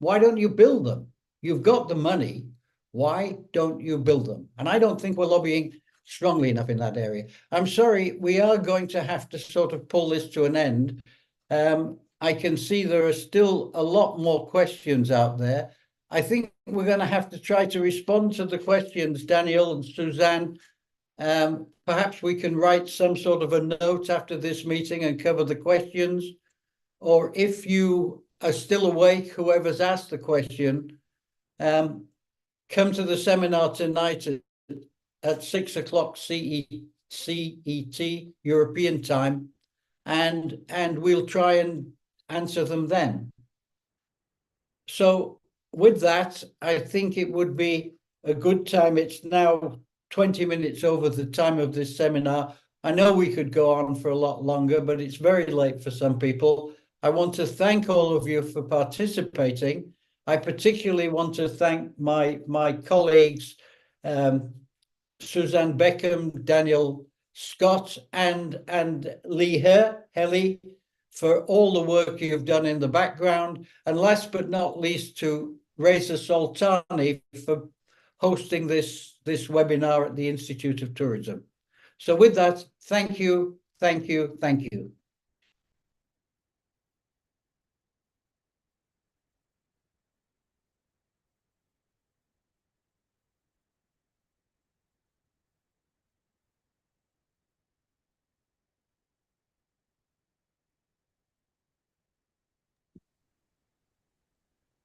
[SPEAKER 1] why don't you build them? You've got the money. Why don't you build them? And I don't think we're lobbying strongly enough in that area. I'm sorry, we are going to have to sort of pull this to an end. I can see there are still a lot more questions out there. I think we're going to have to try to respond to the questions, Daniel and Suzanne. Perhaps we can write some sort of a note after this meeting and cover the questions. Or if you are still awake, whoever's asked the question, come to the seminar tonight at 6 o'clock CET, European time, and we'll try and answer them then. So with that, I think it would be a good time. It's now 20 minutes over the time of this seminar. I know we could go on for a lot longer, but it's very late for some people. I want to thank all of you for participating. I particularly want to thank my colleagues, Suzanne Beckham, Daniel Scott, and Lee Helly, for all the work you've done in the background. And last but not least, to Reza Soltani for hosting this webinar at the Institute of Tourism. So with that, thank you, thank you, thank you.